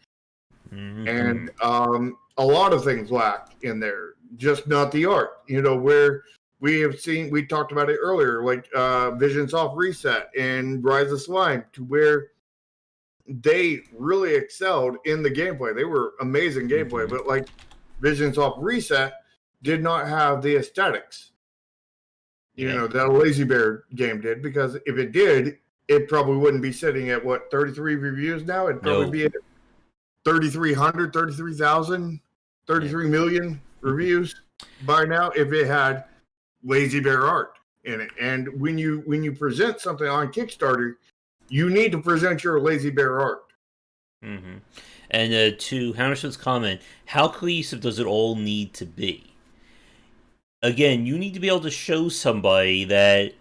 And a lot of things lack in there, just not the art, where we talked about it earlier, like Vision Soft Reset and Rise of Slime, to where they really excelled in the gameplay. They were amazing gameplay, but like Vision Soft Reset did not have the aesthetics, that a Lazy Bear game did, because if it did, it probably wouldn't be sitting at 33 reviews now. It'd probably be at 3,300, 33,000, 33 million reviews by now if it had Lazy Bear art in it. And when you present something on Kickstarter, you need to present your Lazy Bear art. And to Hammersmith's comment, how cohesive does it all need to be? Again, you need to be able to show somebody that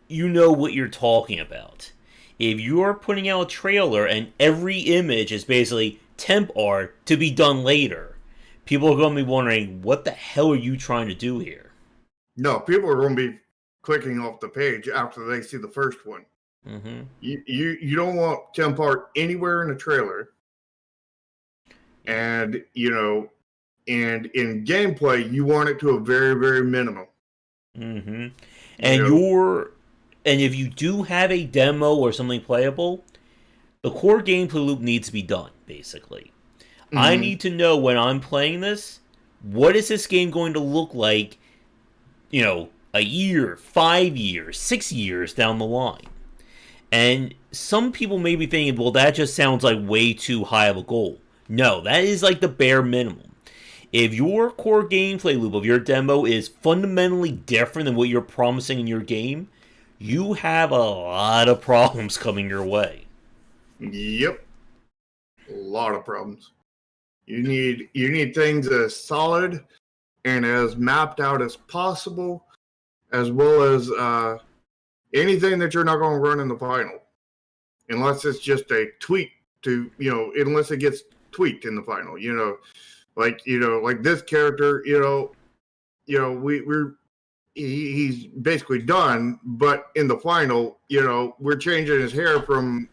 you know what you're talking about. If you're putting out a trailer and every image is basically temp art to be done later, people are going to be wondering, what the hell are you trying to do here? No, people are going to be clicking off the page after they see the first one. You don't want temp art anywhere in a trailer. And, and in gameplay, you want it to a very, very minimum. And if you do have a demo or something playable, the core gameplay loop needs to be done, basically. I need to know when I'm playing this, what is this game going to look like, a year, 5 years, 6 years down the line. And some people may be thinking, well, that just sounds like way too high of a goal. No, that is like the bare minimum. If your core gameplay loop of your demo is fundamentally different than what you're promising in your game, you have a lot of problems coming your way. Yep. A lot of problems. You need things as solid and as mapped out as possible, as well as anything that you're not going to run in the final, unless it's just a tweak to, unless it gets tweaked in the final, like this character, he's basically done, but in the final, we're changing his hair from,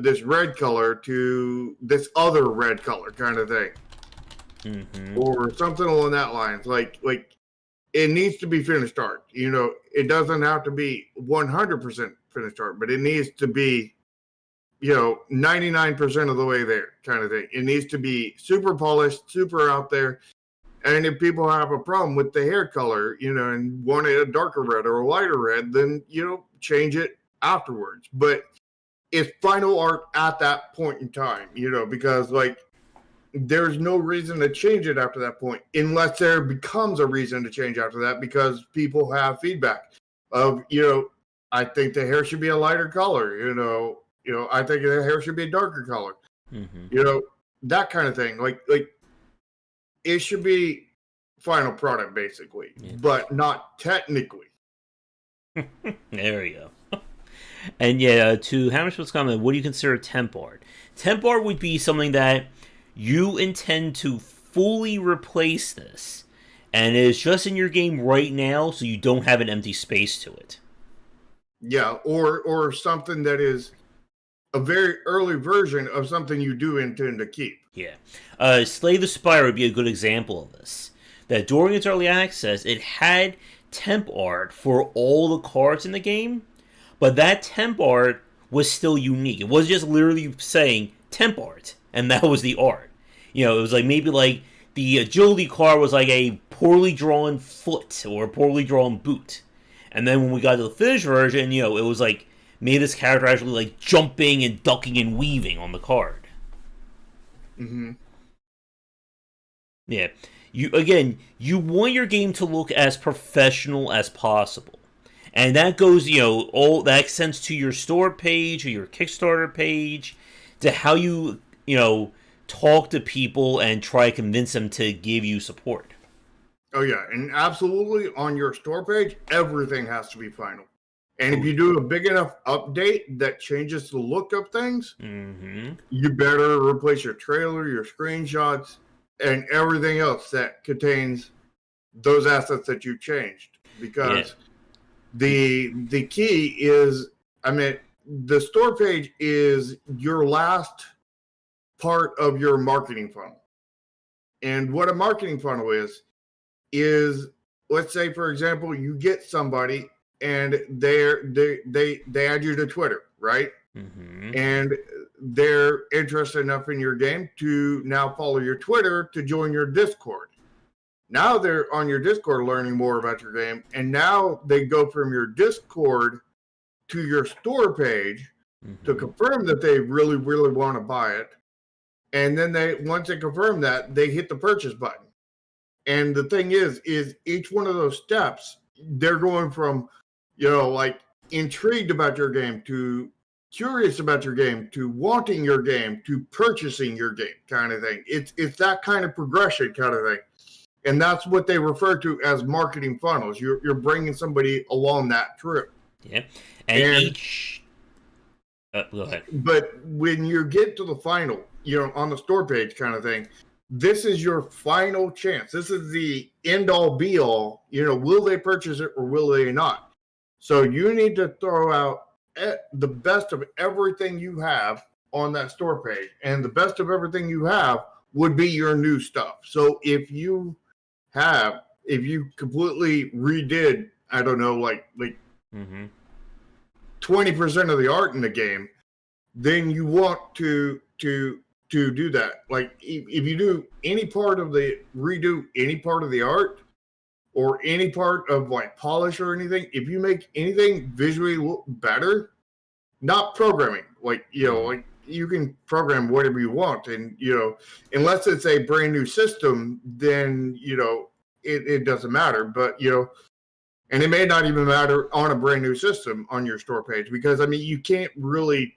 this red color to this other red color kind of thing. Mm-hmm. Or something along that lines. Like it needs to be finished art. It doesn't have to be 100% finished art, but it needs to be, 99% of the way there kind of thing. It needs to be super polished, super out there. And if people have a problem with the hair color, and want it a darker red or a lighter red, then, change it afterwards. But it's final art at that point in time, because there's no reason to change it after that point, unless there becomes a reason to change after that, because people have feedback of, I think the hair should be a lighter color, I think the hair should be a darker color, that kind of thing. Like it should be final product basically, but not technically. There we go. And to Hamish what's comment, what do you consider temp art? Temp art would be something that you intend to fully replace this, and it is just in your game right now, so you don't have an empty space to it. Yeah, or something that is a very early version of something you do intend to keep. Yeah. Slay the Spire would be a good example of this. That during its early access, it had temp art for all the cards in the game, but that temp art was still unique. It wasn't just literally saying temp art, and that was the art. It was maybe the agility card was like a poorly drawn foot or a poorly drawn boot. And then when we got to the finished version, it was made this character actually jumping and ducking and weaving on the card. Mm-hmm. Yeah. You want your game to look as professional as possible. And that goes, all that extends to your store page or your Kickstarter page, to how you, talk to people and try to convince them to give you support. Oh yeah, and absolutely on your store page, everything has to be final. And if you do a big enough update that changes the look of things, you better replace your trailer, your screenshots, and everything else that contains those assets that you changed. Because the key is, the store page is your last part of your marketing funnel. And what a marketing funnel is let's say, for example, you get somebody and they add you to Twitter, right? Mm-hmm. And they're interested enough in your game to now follow your Twitter to join your Discord. Now they're on your Discord learning more about your game, and now they go from your Discord to your store page to confirm that they really, really want to buy it. And then once they confirm that, they hit the purchase button. And the thing is each one of those steps, they're going from, intrigued about your game to curious about your game to wanting your game to purchasing your game kind of thing. It's that kind of progression kind of thing. And that's what they refer to as marketing funnels. You're bringing somebody along that trip. Yeah. And each... go ahead. But when you get to the final, on the store page kind of thing, this is your final chance. This is the end-all, be-all. Will they purchase it or will they not? So you need to throw out the best of everything you have on that store page. And the best of everything you have would be your new stuff. So if you completely redid, I don't know, 20% of the art in the game, then you want to do that. If you do redo any part of the art or any part of polish or anything, if you make anything visually look better, not programming, you can program whatever you want, and unless it's a brand new system, then it doesn't matter. But And it may not even matter on a brand new system on your store page, because, I mean, you can't really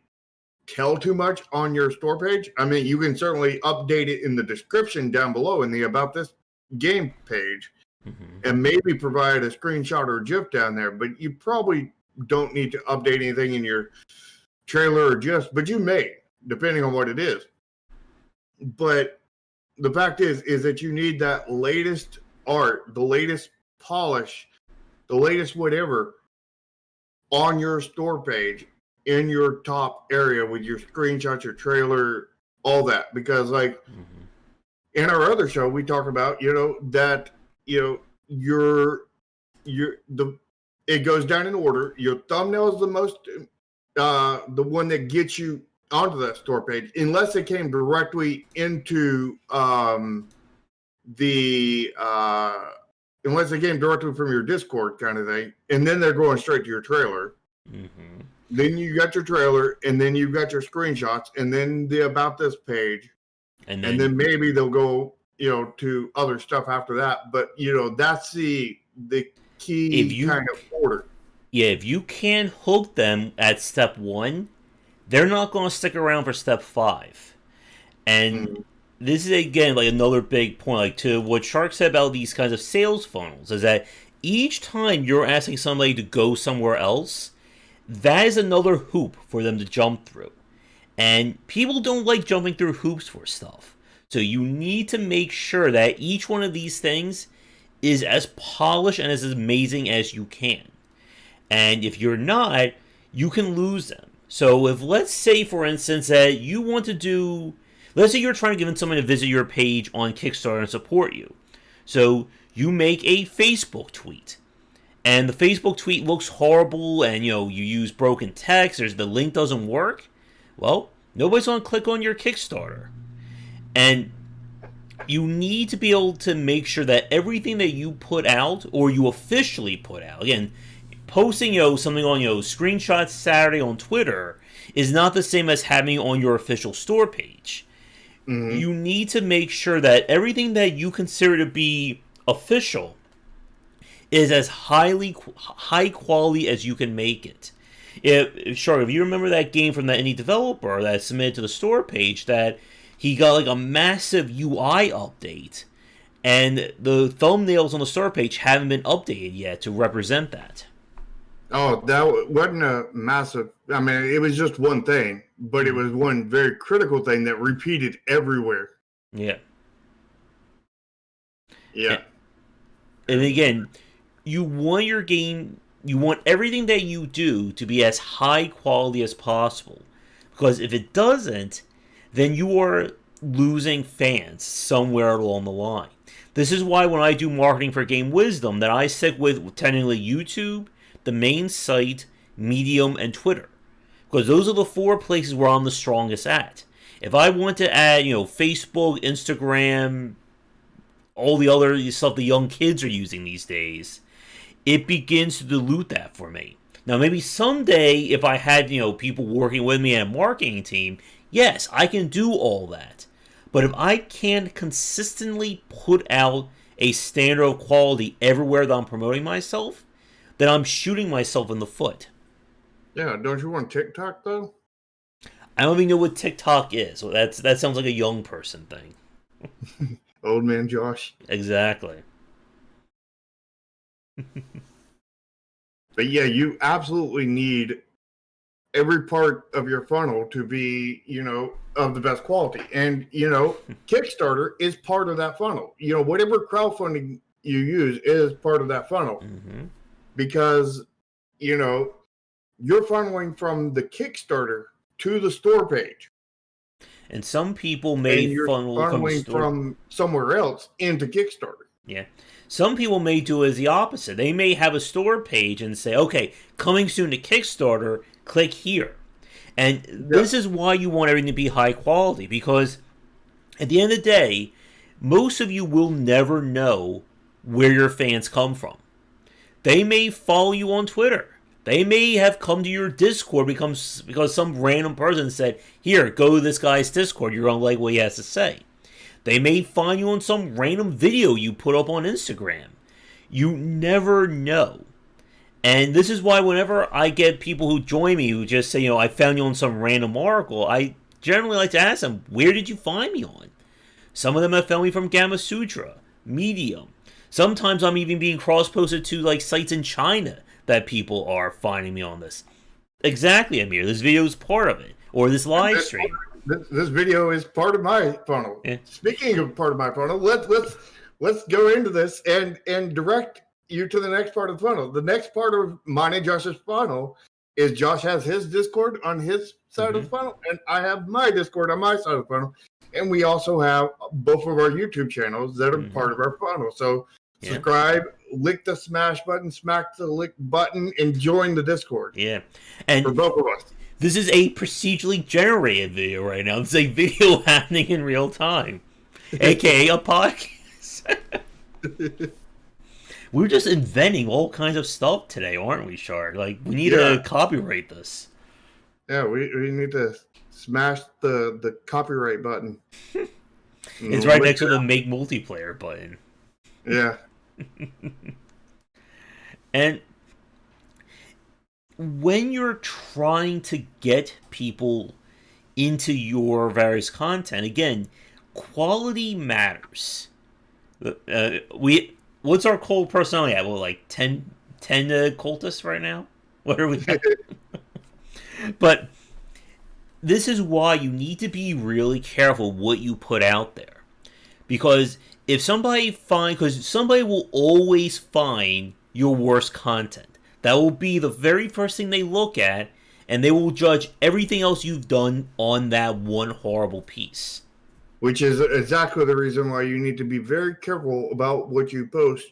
tell too much on your store page. I mean, you can certainly update it in the description down below in the About This Game page, and maybe provide a screenshot or a GIF down there, but you probably don't need to update anything in your trailer or GIFs, but you may, depending on what it is. But the fact is that you need that latest art, the latest polish, the latest whatever on your store page in your top area with your screenshots, your trailer, all that. Because, like, in our other show, we talk about, that, it goes down in order. Your thumbnail is the most, the one that gets you onto that store page, unless it came directly into unless it came directly from your Discord kind of thing, and then they're going straight to your trailer. Then you got your trailer, and then you've got your screenshots, and then the About This page, and then maybe they'll go, to other stuff after that. But that's the key kind of order. Yeah, if you can't hook them at step 1, they're not going to stick around for step 5. And this is, again, like another big point, like to what Shark said about these kinds of sales funnels, is that each time you're asking somebody to go somewhere else, that is another hoop for them to jump through. And people don't like jumping through hoops for stuff. So you need to make sure that each one of these things is as polished and as amazing as you can. And if you're not, you can lose them. So if, let's say, for instance, that you want to do... Let's say you're trying to get someone to visit your page on Kickstarter and support you. So you make a Facebook tweet. And the Facebook tweet looks horrible, and you use broken text, the link doesn't work. Well, nobody's going to click on your Kickstarter. And you need to be able to make sure that everything that you put out, or you officially put out, again, posting something on Screenshots Saturday on Twitter is not the same as having it on your official store page. You need to make sure that everything that you consider to be official is as high quality as you can make it. If you remember that game from that indie developer that submitted to the store page, that he got like a massive UI update, and the thumbnails on the store page haven't been updated yet to represent that. Oh, that wasn't a massive... I mean, it was just one thing, but it was one very critical thing that repeated everywhere. Yeah. Yeah. And again, you want your game... You want everything that you do to be as high quality as possible. Because if it doesn't, then you are losing fans somewhere along the line. This is why when I do marketing for Game Wisdom, that I stick with technically YouTube, the main site, Medium, and Twitter. Because those are the 4 places where I'm the strongest at. If I want to add, Facebook, Instagram, all the other stuff the young kids are using these days, it begins to dilute that for me. Now, maybe someday, if I had, people working with me and a marketing team, yes, I can do all that. But if I can't consistently put out a standard of quality everywhere that I'm promoting myself, then I'm shooting myself in the foot. Yeah, don't you want TikTok, though? I don't even know what TikTok is. So that sounds like a young person thing. Old man Josh. Exactly. But yeah, you absolutely need every part of your funnel to be, of the best quality. And, Kickstarter is part of that funnel. Whatever crowdfunding you use is part of that funnel. Because, you're funneling from the Kickstarter to the store page. And some people may funnel from somewhere else into Kickstarter. Yeah. Some people may do as the opposite. They may have a store page and say, okay, coming soon to Kickstarter, click here. And this is why you want everything to be high quality, because at the end of the day, most of you will never know where your fans come from. They may follow you on Twitter. They may have come to your Discord because some random person said, here, go to this guy's Discord. You're going to like what he has to say. They may find you on some random video you put up on Instagram. You never know. And this is why whenever I get people who join me who just say, I found you on some random article, I generally like to ask them, where did you find me on? Some of them have found me from Gamma Sutra, Medium. Sometimes I'm even being cross-posted to like sites in China that people are finding me on this. Exactly, Amir. This video is part of it. Or this live stream. This video is part of my funnel. Yeah. Speaking of part of my funnel, let's go into this and direct you to the next part of the funnel. The next part of mine and Josh's funnel is Josh has his Discord on his side of the funnel, and I have my Discord on my side of the funnel. And we also have both of our YouTube channels that are part of our funnel. So subscribe, lick the smash button, smack the lick button, and join the Discord. Yeah. And for both of us. This is a procedurally generated video right now. It's a video happening in real time, aka a podcast. We're just inventing all kinds of stuff today, aren't we, Shard? Like, we need to copyright this. Yeah, we need to smash the copyright button. It's right next to the make multiplayer button. Yeah. And when you're trying to get people into your various content, again, quality matters. What's our cult personality at? Well, like 10 cultists right now? What are we at? But this is why you need to be really careful what you put out there. Because if somebody somebody will always find your worst content. That will be the very first thing they look at, and they will judge everything else you've done on that one horrible piece. Which is exactly the reason why you need to be very careful about what you post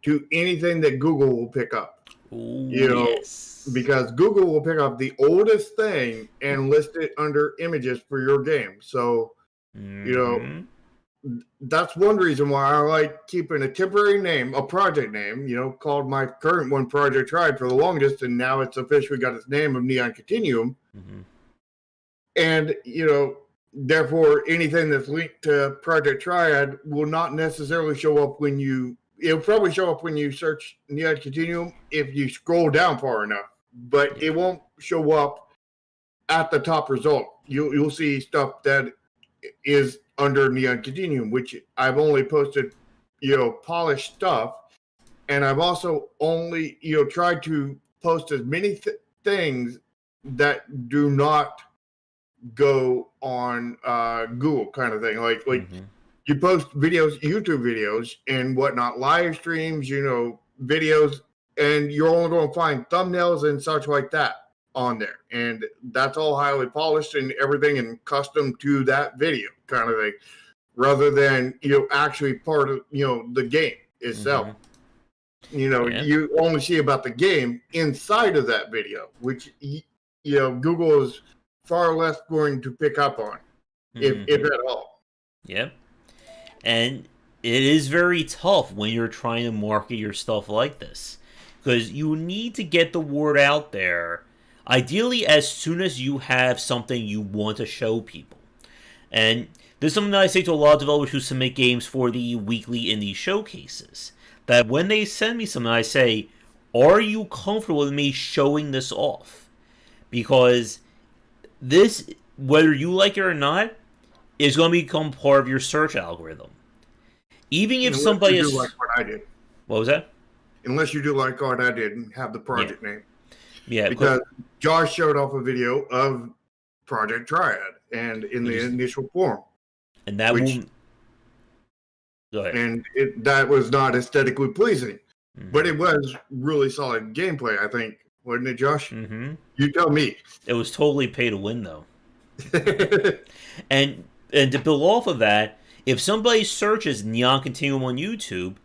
to anything that Google will pick up. Ooh, yes. Because Google will pick up the oldest thing and list it under images for your game. So, that's one reason why I like keeping a temporary name, a project name, called my current one Project Triad for the longest, and now it's officially got its name of Neon Continuum. And, therefore, anything that's linked to Project Triad will not necessarily show up it'll probably show up when you search Neon Continuum if you scroll down far enough, but it won't show up at the top result. You'll see stuff that is under Neon Continuum, which I've only posted, polished stuff, and I've also only, tried to post as many things that do not go on Google, kind of thing. Like you post videos, YouTube videos and whatnot, live streams, videos, and you're only going to find thumbnails and such like that on there, and that's all highly polished and everything and custom to that video kind of thing, rather than actually part of the game itself. You only see about the game inside of that video, which Google is far less going to pick up on, if at all. Yep. And it is very tough when you're trying to market your stuff like this, because you need to get the word out there, ideally as soon as you have something you want to show people. And this is something that I say to a lot of developers who submit games for the weekly indie showcases, that when they send me something, I say, are you comfortable with me showing this off? Because this, whether you like it or not, is going to become part of your search algorithm. Even if somebody is... like what I did. What was that? Unless you do like what I did and have the project name. Yeah. Because Josh showed off a video of Project Triad and in the initial form. And that will... Go ahead. And that was not aesthetically pleasing. But it was really solid gameplay, I think. Wasn't it, Josh? You tell me. It was totally pay to win, though. And to build off of that, if somebody searches Neon Continuum on YouTube,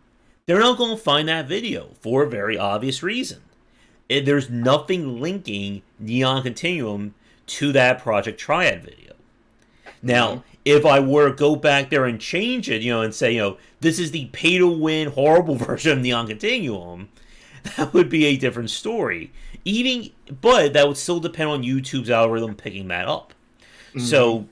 they're not going to find that video for a very obvious reason. There's nothing linking Neon Continuum to that Project Triad video. Now, if I were to go back there and change it, and say, this is the pay-to-win horrible version of Neon Continuum, that would be a different story. But that would still depend on YouTube's algorithm picking that up. So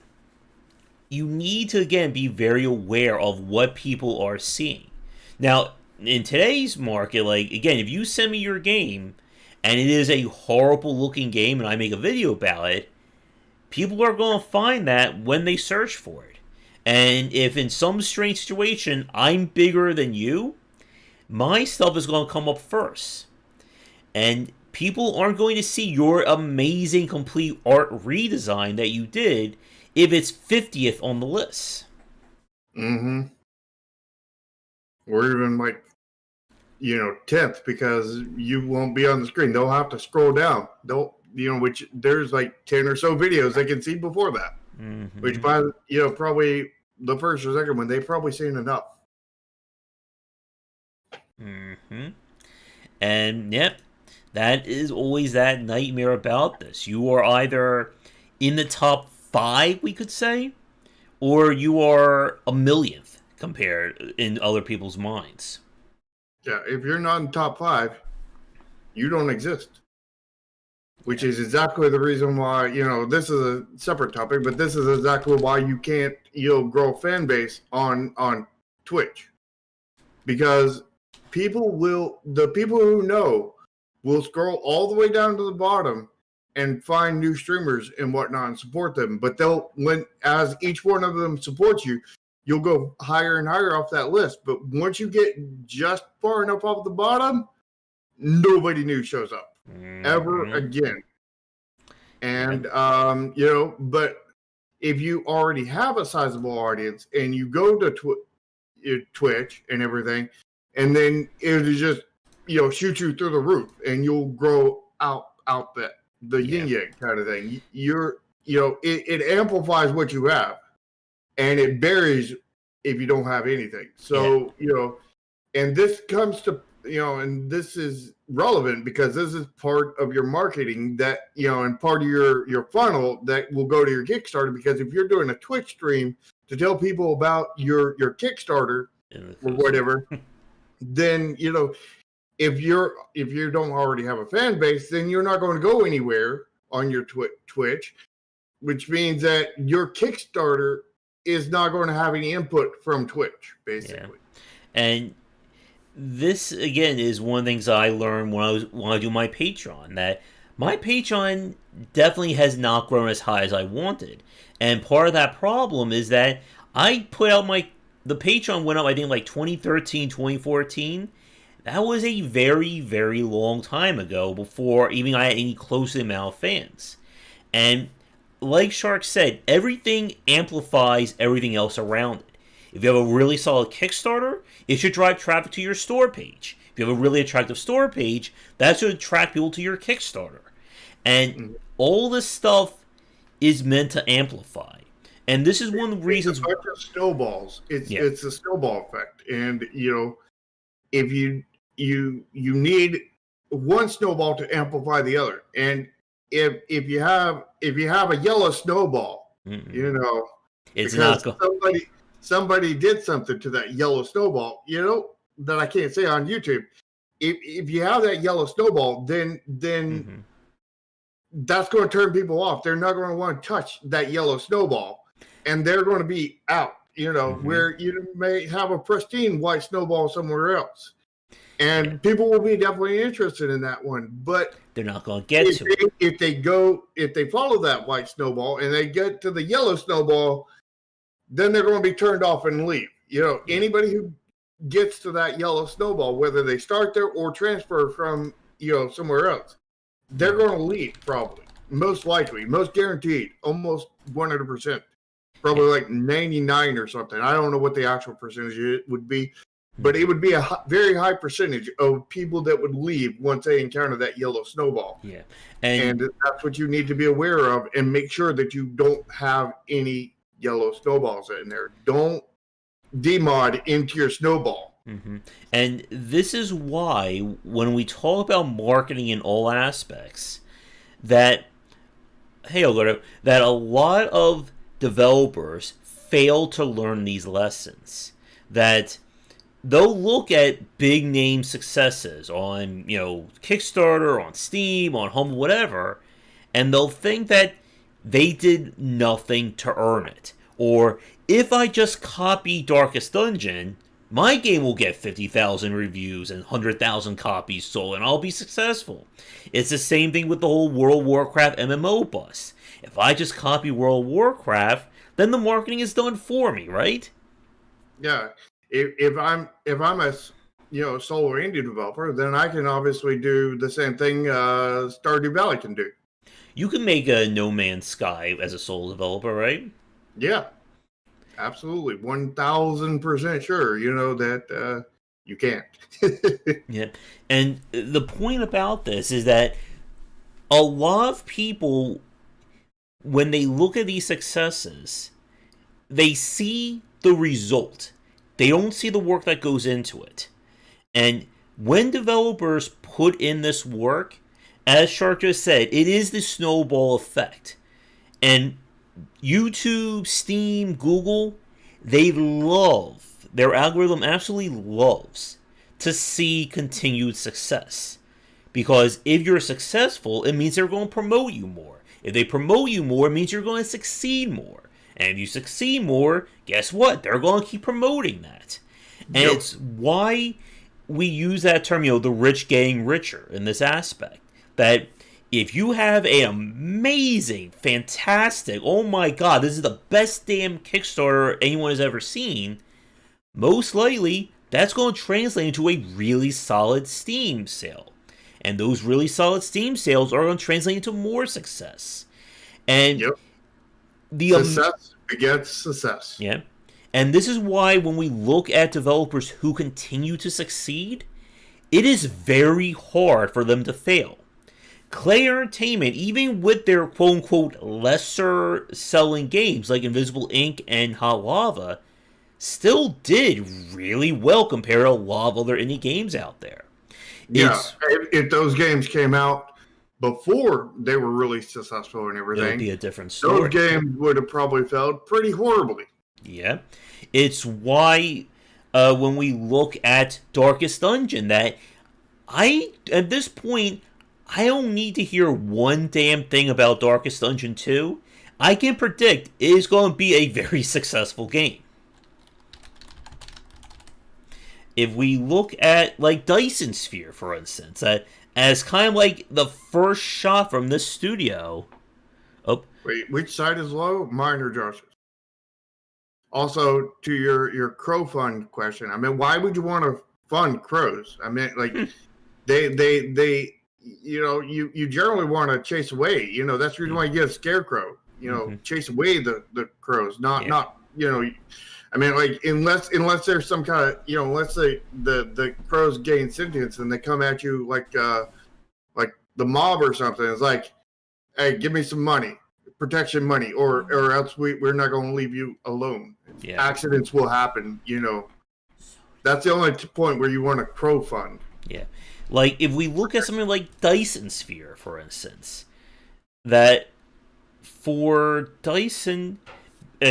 you need to, again, be very aware of what people are seeing. Now, in today's market, like, again, if you send me your game and it is a horrible looking game and I make a video about it, people are going to find that when they search for it. And if in some strange situation I'm bigger than you, my stuff is going to come up first. And people aren't going to see your amazing complete art redesign that you did if it's 50th on the list. Mm-hmm. Or even like, 10th, because you won't be on the screen. They'll have to scroll down. Which there's like 10 or so videos they can see before that. Mm-hmm. Which by, probably the first or second one, they've probably seen enough. Mm-hmm. And, yep, that is always that nightmare about this. You are either in the top 5, we could say, or you are a millionth compared in other people's minds. Yeah, if you're not in top 5, you don't exist. Which is exactly the reason why, this is a separate topic, but this is exactly why you can't, grow a fan base on Twitch. Because the people who know will scroll all the way down to the bottom and find new streamers and whatnot and support them. But as each one of them supports you, you'll go higher and higher off that list. But once you get just far enough off the bottom, nobody new shows up ever again. And, but if you already have a sizable audience and you go to Twitch and everything, and then it'll just, shoot you through the roof and you'll grow out the yin-yang kind of thing. It amplifies what you have. And it buries if you don't have anything. So, and this comes to, and this is relevant because this is part of your marketing that, and part of your funnel that will go to your Kickstarter. Because if you're doing a Twitch stream to tell people about your Kickstarter or whatever, then, if you don't already have a fan base, then you're not going to go anywhere on your Twitch, which means that your Kickstarter is not going to have any input from Twitch, basically. Yeah. And this, again, is one of the things I learned when I do my Patreon, that my Patreon definitely has not grown as high as I wanted. And part of that problem is that I put out the Patreon went up, I think, like 2013, 2014. That was a very, very long time ago before even I had any close amount of fans. And like Shark said, everything amplifies everything else around it. If you have a really solid Kickstarter, it should drive traffic to your store page. If you have a really attractive store page, that should attract people to your Kickstarter. And all this stuff is meant to amplify. And this is one of the reasons... It's a bunch of snowballs. It's a snowball effect. And, if you need one snowball to amplify the other. And if you have a yellow snowball, it's not somebody did something to that yellow snowball, that I can't say on YouTube. If you have that yellow snowball, then that's going to turn people off. They're not going to want to touch that yellow snowball, and they're going to be out. Where you may have a pristine white snowball somewhere else. And people will be definitely interested in that one, but they're not going to get to it. If they follow that white snowball and they get to the yellow snowball, then they're going to be turned off and leave. Anybody who gets to that yellow snowball, whether they start there or transfer from, somewhere else, they're going to leave probably, most likely, most guaranteed, almost 100%, probably like 99 or something. I don't know what the actual percentage would be. But it would be a very high percentage of people that would leave once they encounter that yellow snowball. Yeah. And that's what you need to be aware of and make sure that you don't have any yellow snowballs in there. Don't demod into your snowball. Mm-hmm. And this is why when we talk about marketing in all aspects, that a lot of developers fail to learn these lessons. That they'll look at big name successes on, Kickstarter, on Steam, on Humble, whatever, and they'll think that they did nothing to earn it. Or if I just copy Darkest Dungeon, My game will get 50,000 reviews and 100,000 copies sold, and I'll be successful. It's the same thing with the whole World of Warcraft MMO bus. If I just copy World of Warcraft, then the marketing is done for me, right? Yeah. If I'm a solo indie developer, then I can obviously do the same thing Stardew Valley can do. You can make a No Man's Sky as a solo developer, right? Yeah, absolutely, 1,000% sure. You know that you can't. Yeah. And the point about this is that a lot of people, when they look at these successes, they see the result. They don't see the work that goes into it. And when developers put in this work, as Shark just said, it is the snowball effect. And YouTube, Steam, Google, they love, their algorithm absolutely loves to see continued success. Because if you're successful, it means they're going to promote you more. If they promote you more, it means you're going to succeed more. And if you succeed more, guess what? They're going to keep promoting that. And Yep. it's why we use that term, the rich getting richer in this aspect. That if you have an amazing, fantastic, oh my god, this is the best damn Kickstarter anyone has ever seen, most likely that's going to translate into a really solid Steam sale. And those really solid Steam sales are going to translate into more success. And Yep. the Success begets success. yeah. And this is why when we look at developers who continue to succeed, it is very hard for them to fail. Clay Entertainment, even with their quote-unquote lesser selling games like Invisible Ink and Hot Lava, still did really well compared to a lot of other indie games out there. Yeah, if those games came out before they were really successful and It would everything, be a different story. those games would have probably failed pretty horribly. Yeah. It's why when we look at Darkest Dungeon that at this point, I don't need to hear one damn thing about Darkest Dungeon 2. I can predict it is going to be a very successful game. If we look at, like, Dyson Sphere, for instance, as kind of like the first shot from this studio. Oh, Wait, which side is low? Mine or Josh's? Also, to your crow fund question, I mean, why would you want to fund crows? I mean, like, they you generally want to chase away. That's the reason why you get a scarecrow. Chase away the crows, not. I mean, like, unless there's some kind of, let's say the crows gain sentience and they come at you like the mob or something. It's like, hey, give me some money, protection money, or else we're not going to leave you alone. yeah. Accidents will happen. That's the only point where you want a crow fund. Yeah. Like, if we look at something like Dyson Sphere, for instance, that for Dyson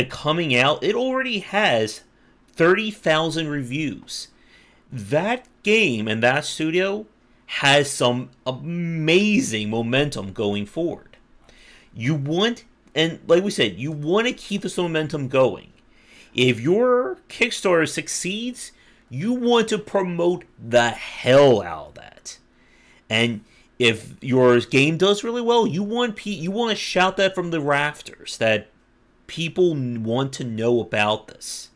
coming out, it already has 30,000 reviews. That game and that studio has some amazing momentum going forward. And like we said, you want to keep this momentum going. If your Kickstarter succeeds, you want to promote the hell out of that. And if your game does really well, you want to shout that from the rafters that people want to know about this.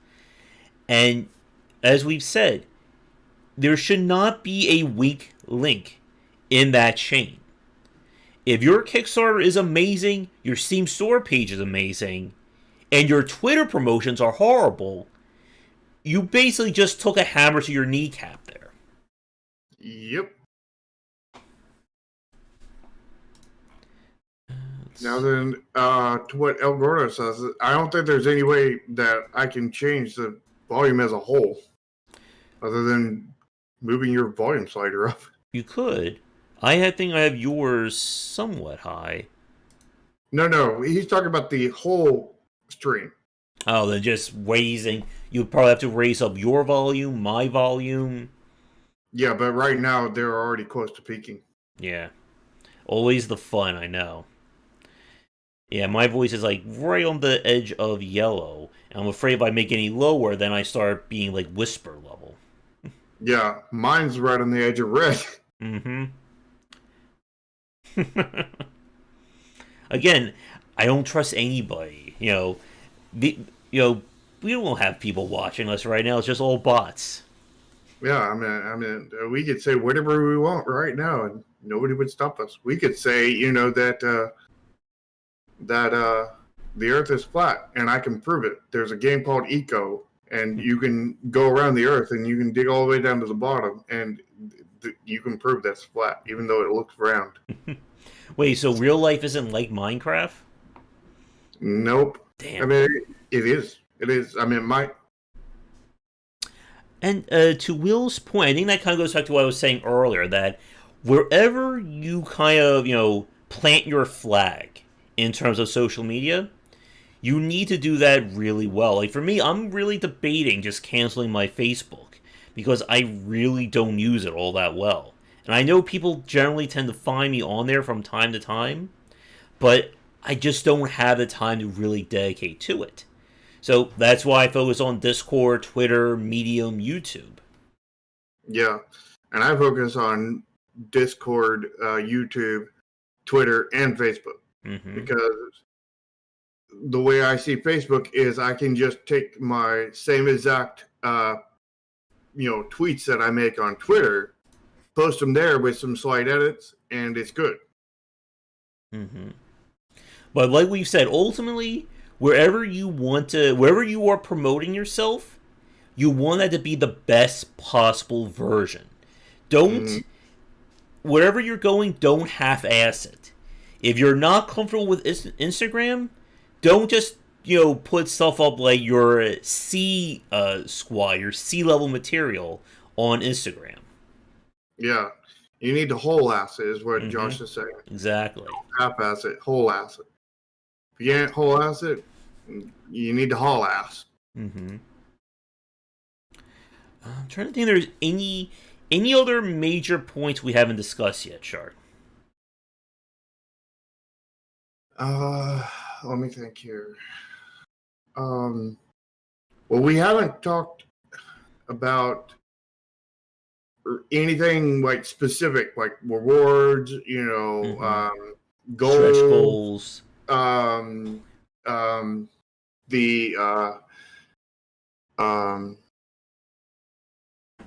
And as we've said, there should not be a weak link in that chain. If your Kickstarter is amazing, your Steam store page is amazing, and your Twitter promotions are horrible, you basically just took a hammer to your kneecap there. Yep. Now then, to what El Gordo says, I don't think there's any way that I can change the volume as a whole, other than moving your volume slider up. You could. I think I have yours somewhat high. No, he's talking about the whole stream. Oh, then just raising. You probably have to raise up your volume, my volume. Yeah, but right now they're already close to peaking. Yeah. Always the fun, I know. Yeah, my voice is like right on the edge of yellow. And I'm afraid if I make it any lower, then I start being like whisper level. Yeah, mine's right on the edge of red. Mm-hmm. Again, I don't trust anybody. The you know we don't have people watching us right now. It's just all bots. Yeah, we could say whatever we want right now, and nobody would stop us. We could say, that the Earth is flat, and I can prove it. There's a game called Eco, and you can go around the Earth, and you can dig all the way down to the bottom, and you can prove that's flat, even though it looks round. Wait, so real life isn't like Minecraft? Nope. Damn. I mean, it is. It is. I mean, And to Will's point, I think that kind of goes back to what I was saying earlier, that wherever you kind of, plant your flag in terms of social media, you need to do that really well. Like for me, I'm really debating just canceling my Facebook because I really don't use it all that well. And I know people generally tend to find me on there from time to time, but I just don't have the time to really dedicate to it. So that's why I focus on Discord, Twitter, Medium, YouTube. yeah. And I focus on Discord, YouTube, Twitter, and Facebook. Mm-hmm. Because the way I see Facebook is I can just take my same exact tweets that I make on Twitter, post them there with some slight edits, and it's good. Mm-hmm. But like we've said, ultimately, wherever you are promoting yourself, you want that to be the best possible version. Don't wherever you're going, don't half-ass it. If you're not comfortable with Instagram, don't just put stuff up like your C squad, your C level material on Instagram. Yeah, you need to whole ass it, is what Josh is saying. Exactly. Half ass it, whole ass it. If you can't whole ass it, you need to haul ass. Mm-hmm. I'm trying to think if there's any other major points we haven't discussed yet, Shard. Let me think here. Well, we haven't talked about anything like specific, like rewards, goals, stretch goals.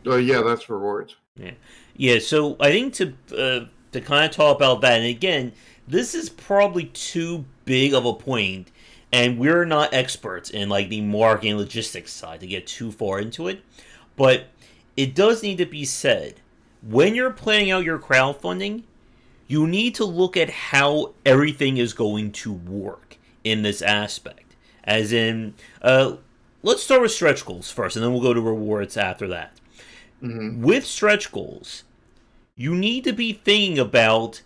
Yeah, that's rewards. Yeah. So I think to kind of talk about that, and again, this is probably too big of a point, and we're not experts in like the marketing logistics side to get too far into it, but it does need to be said when you're planning out your crowdfunding, you need to look at how everything is going to work in this aspect. As in, let's start with stretch goals first, and then we'll go to rewards after that. Mm-hmm. With stretch goals, you need to be thinking about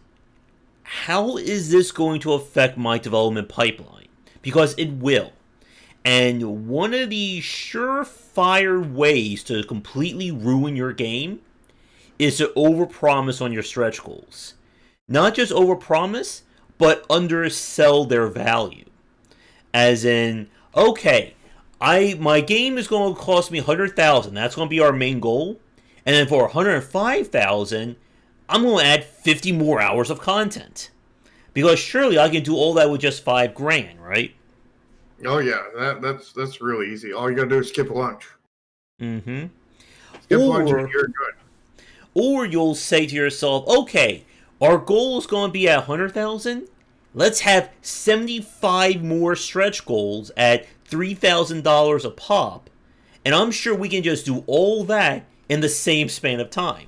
how is this going to affect my development pipeline? Because it will. And one of the surefire ways to completely ruin your game is to overpromise on your stretch goals. Not just overpromise, but undersell their value. As in, okay, my game is going to cost me 100,000. That's going to be our main goal. And then for 105,000, I'm going to add 50 more hours of content. Because surely I can do all that with just $5,000, right? Oh yeah, that's really easy. All you gotta do is skip lunch. Mm-hmm. Skip lunch and you're good. Or you'll say to yourself, okay, our goal is going to be at 100,000. Let's have 75 more stretch goals at $3,000 a pop. And I'm sure we can just do all that in the same span of time.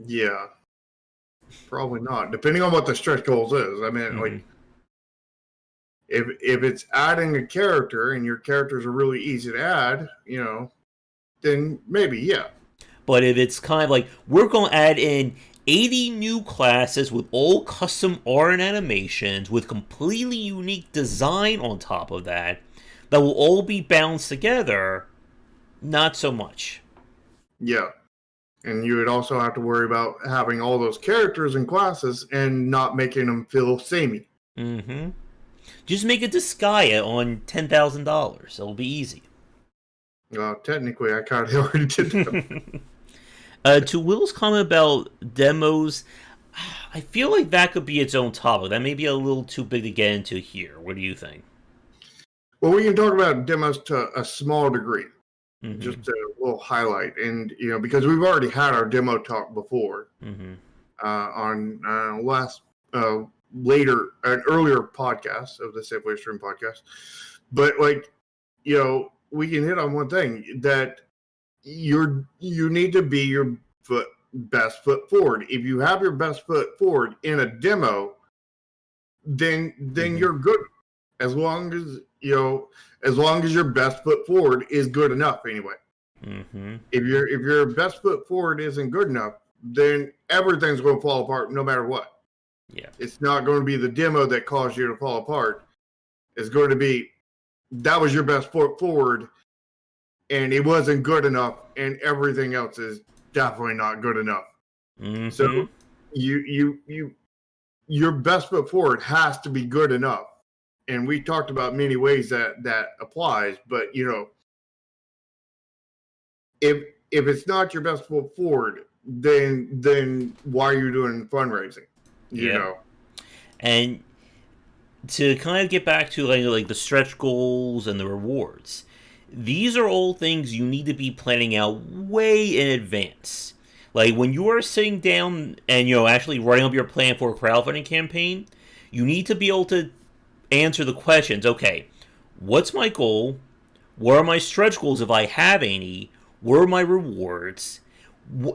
Yeah. Probably not. Depending on what the stretch goals is. I mean, like, if it's adding a character and your characters are really easy to add, then maybe, yeah. But if it's kind of like, we're going to add in 80 new classes with all custom art and animations with completely unique design on top of that will all be balanced together, not so much. Yeah. And you would also have to worry about having all those characters and classes and not making them feel samey. Mm-hmm. Just make a Disgaea on $10,000. It'll be easy. Technically, I kind of already did that. To Will's comment about demos, I feel like that could be its own topic. That may be a little too big to get into here. What do you think? Well, we can talk about demos to a small degree. Mm-hmm. Just a little highlight. And, because we've already had our demo talk before on an earlier podcast of the Safeway Stream podcast. But, we can hit on one thing, that you need to be your best foot forward. If you have your best foot forward in a demo, then you're good. As long as your best foot forward is good enough anyway. Mm-hmm. If your best foot forward isn't good enough, then everything's going to fall apart no matter what. Yeah. It's not going to be the demo that caused you to fall apart. It's going to be that was your best foot forward, and it wasn't good enough, and everything else is definitely not good enough. Mm-hmm. So your best foot forward has to be good enough. And we talked about many ways that applies, but if it's not your best foot forward, then why are you doing fundraising? You know. And to kind of get back to like the stretch goals and the rewards, these are all things you need to be planning out way in advance. Like when you are sitting down and actually writing up your plan for a crowdfunding campaign, you need to be able to answer the questions. Okay, what's my goal? What are my stretch goals if I have any? What are my rewards?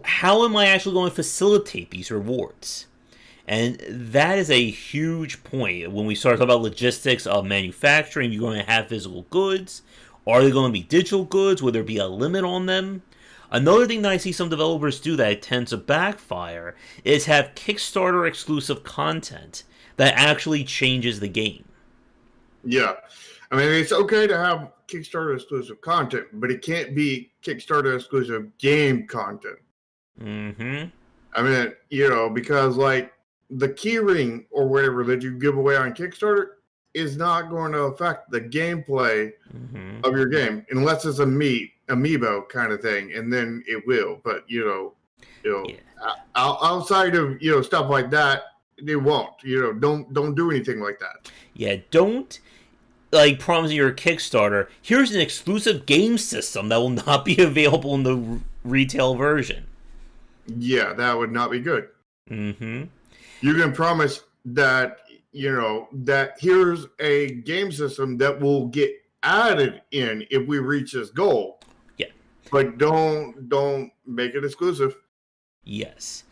How am I actually going to facilitate these rewards? And that is a huge point. When we start talking about logistics of manufacturing, you're going to have physical goods. Are they going to be digital goods? Will there be a limit on them? Another thing that I see some developers do that tends to backfire is have Kickstarter exclusive content that actually changes the game. Yeah. I mean, it's okay to have Kickstarter exclusive content, but it can't be Kickstarter exclusive game content. Mm-hmm. I mean, because the key ring or whatever that you give away on Kickstarter is not going to affect the gameplay of your game unless it's amiibo kind of thing, and then it will. But outside of stuff like that, it won't. Don't do anything like that. Yeah, don't promise your Kickstarter, here's an exclusive game system that will not be available in the retail version. Yeah, that would not be good. Mm-hmm. You can promise that that here's a game system that will get added in if we reach this goal. Yeah. But don't make it exclusive. Yes.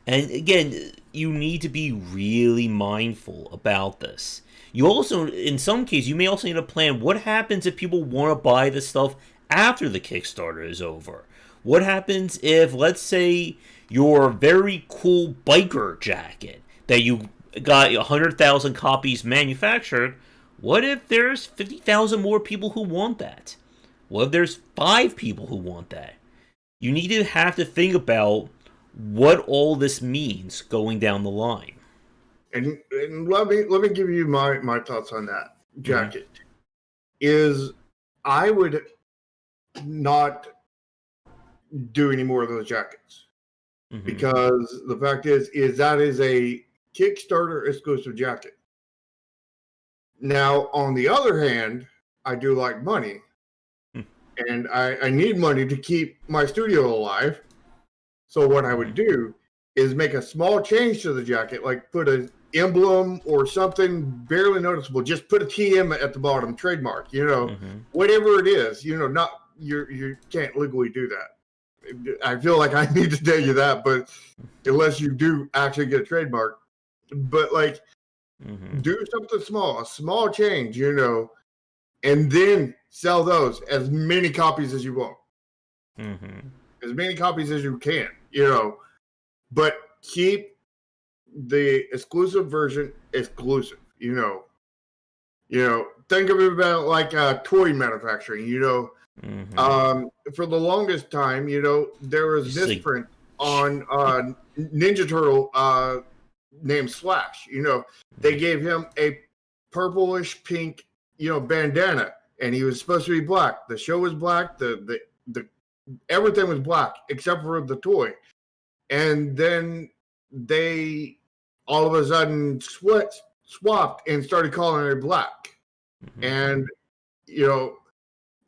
And again, you need to be really mindful about this. You also, in some cases, you may also need to plan what happens if people want to buy the stuff after the Kickstarter is over. What happens if, let's say, your very cool biker jacket that you got 100,000 copies manufactured, what if there's 50,000 more people who want that? What if there's 5 people who want that? You need to have to think about what all this means going down the line. And let me give you my thoughts on that jacket. Is I would not do any more of those jackets because the fact is that is a Kickstarter exclusive jacket. Now, on the other hand, I do like money, and I need money to keep my studio alive. So what I would do is make a small change to the jacket, like put an emblem or something barely noticeable. Just put a TM at the bottom, trademark. Whatever it is. Not you can't legally do that. I feel like I need to tell you that, but unless you do actually get a trademark, but do something small, a small change, and then sell those as many copies as you want. As many copies as you can, but keep the exclusive version exclusive, think of it about like toy manufacturing, for the longest time, there was this print on Ninja Turtle named Slash, they gave him a purplish pink, bandana, and he was supposed to be black. The show was black. The everything was black except for the toy. And then they all of a sudden swapped and started calling it black. Mm-hmm. And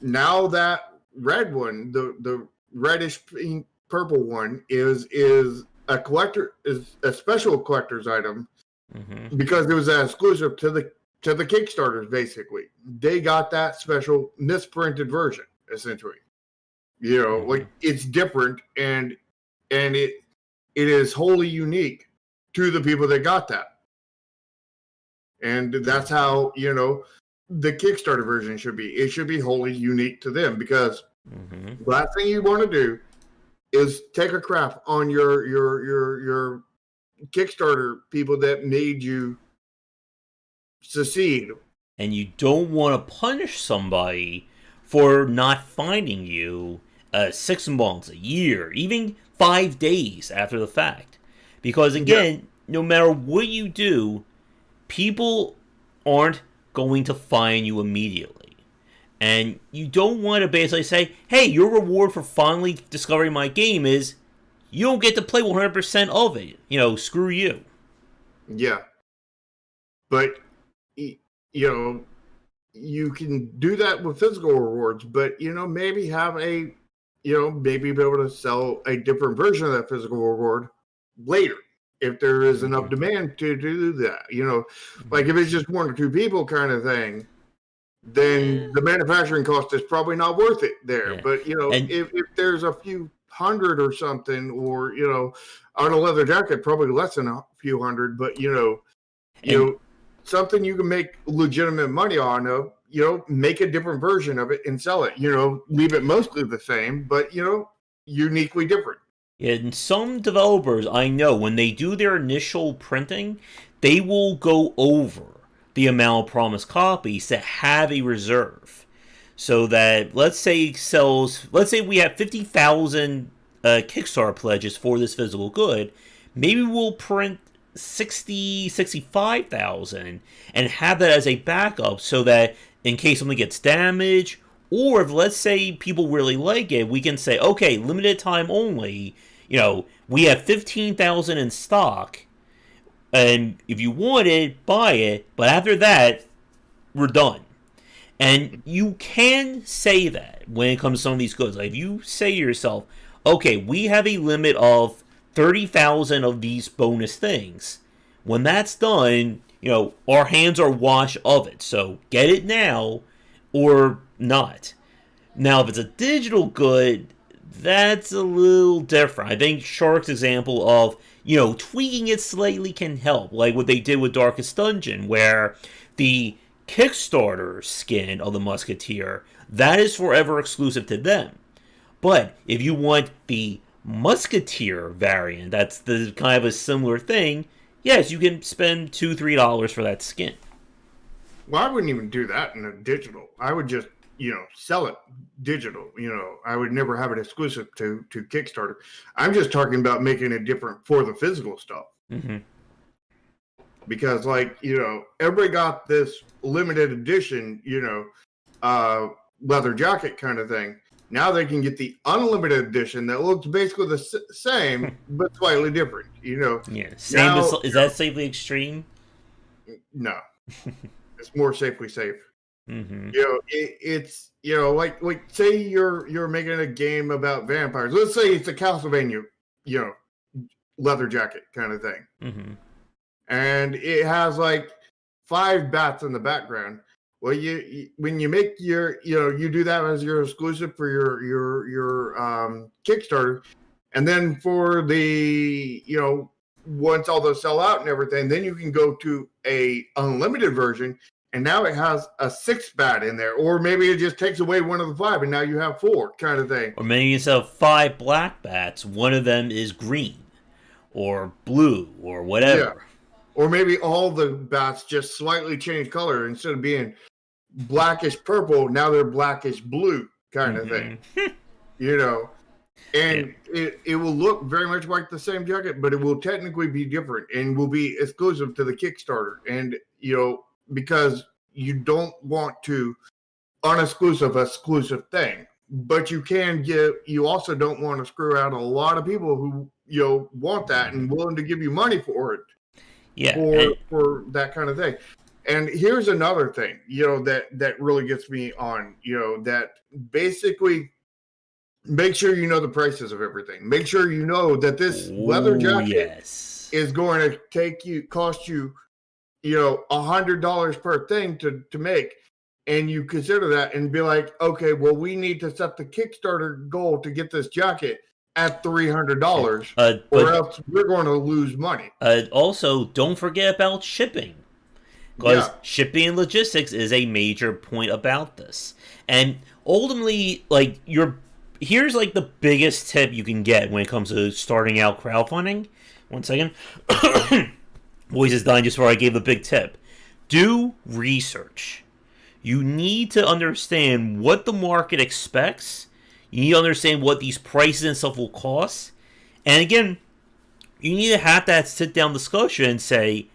now that red one, the reddish pink purple one is a special collector's item, mm-hmm. because it was an exclusive to the Kickstarters. Basically, they got that special misprinted version, essentially. Mm-hmm. Like, it's different, and it is wholly unique to the people that got that. And that's how, the Kickstarter version should be. It should be wholly unique to them, because mm-hmm. the last thing you want to do is take a crap on your Kickstarter people that made you succeed. And you don't want to punish somebody for not finding you 6 months, a year, even 5 days after the fact. Because again, no matter what you do, people aren't going to find you immediately. And you don't want to basically say, hey, your reward for finally discovering my game is you don't get to play 100% of it. Screw you. Yeah. But, you can do that with physical rewards, but, maybe have maybe be able to sell a different version of that physical reward later, if there is enough demand to do that. Like if it's just 1 or 2 people kind of thing, then the manufacturing cost is probably not worth it there. Yeah. But if there's a few hundred or something, or on a leather jacket, probably less than a few hundred, but something you can make legitimate money on, make a different version of it and sell it. Leave it mostly the same, but uniquely different. And some developers I know, when they do their initial printing, they will go over the amount of promised copies to have a reserve. So that, let's say we have 50,000 Kickstarter pledges for this physical good, maybe we'll print 65,000 and have that as a backup, so that in case something gets damaged, or if, let's say, people really like it, we can say, okay, limited time only, we have 15,000 in stock, and if you want it, buy it, but after that, we're done. And you can say that when it comes to some of these goods. Like, if you say to yourself, okay, we have a limit of 30,000 of these bonus things. When that's done, our hands are washed of it. So get it now or not. Now, if it's a digital good, that's a little different. I think Shark's example of, tweaking it slightly can help. Like what they did with Darkest Dungeon, where the Kickstarter skin of the Musketeer, that is forever exclusive to them. But if you want the Musketeer variant, that's the kind of a similar thing, yes, you can spend $2-3 for that skin. Well, I wouldn't even do that in a digital. I would just, sell it digital. I would never have it exclusive to Kickstarter. I'm just talking about making it different for the physical stuff. Mm-hmm. Because, everybody got this limited edition, leather jacket kind of thing. Now they can get the unlimited edition that looks basically the same, but slightly different, Yeah. Is that safely extreme? No. It's more safely safe. Mm-hmm. It's like say you're making a game about vampires. Let's say it's a Castlevania, leather jacket kind of thing, mm-hmm. and it has 5 bats in the background. Well, when you make your you do that as your exclusive for your Kickstarter, and then for the once all those sell out and everything, then you can go to a unlimited version. And now it has a 6 bat in there. Or maybe it just takes away one of the 5 and now you have 4 kind of thing. Or maybe instead of 5 black bats, one of them is green or blue or whatever. Yeah. Or maybe all the bats just slightly change color. Instead of being blackish purple, now they're blackish blue kind of thing. And it will look very much like the same jacket, but it will technically be different and will be exclusive to the Kickstarter. And, because you don't want to exclusive thing. But you also don't want to screw out a lot of people who want that and willing to give you money for it. Yeah, for that kind of thing. And here's another thing, that really gets me on, that basically make sure you know the prices of everything. Make sure you know that this leather jacket is going to cost you, $100 per thing to make. And you consider that and be like, okay, well, we need to set the Kickstarter goal to get this jacket at $300, or else we're going to lose money. Also, don't forget about shipping, because shipping and logistics is a major point about this. And ultimately, here's the biggest tip you can get when it comes to starting out crowdfunding. One second. Voice is dying just before I gave the big tip. Do research. You need to understand what the market expects. You need to understand what these prices and stuff will cost. And again, you need to have that sit-down discussion and say,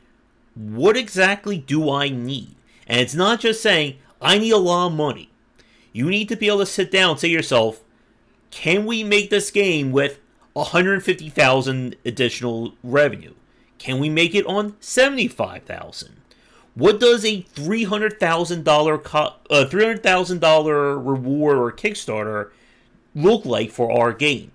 what exactly do I need? And it's not just saying, I need a lot of money. You need to be able to sit down and say to yourself, can we make this game with $150,000 additional revenue? Can we make it on $75,000? What does a $300,000 reward or Kickstarter look like for our game?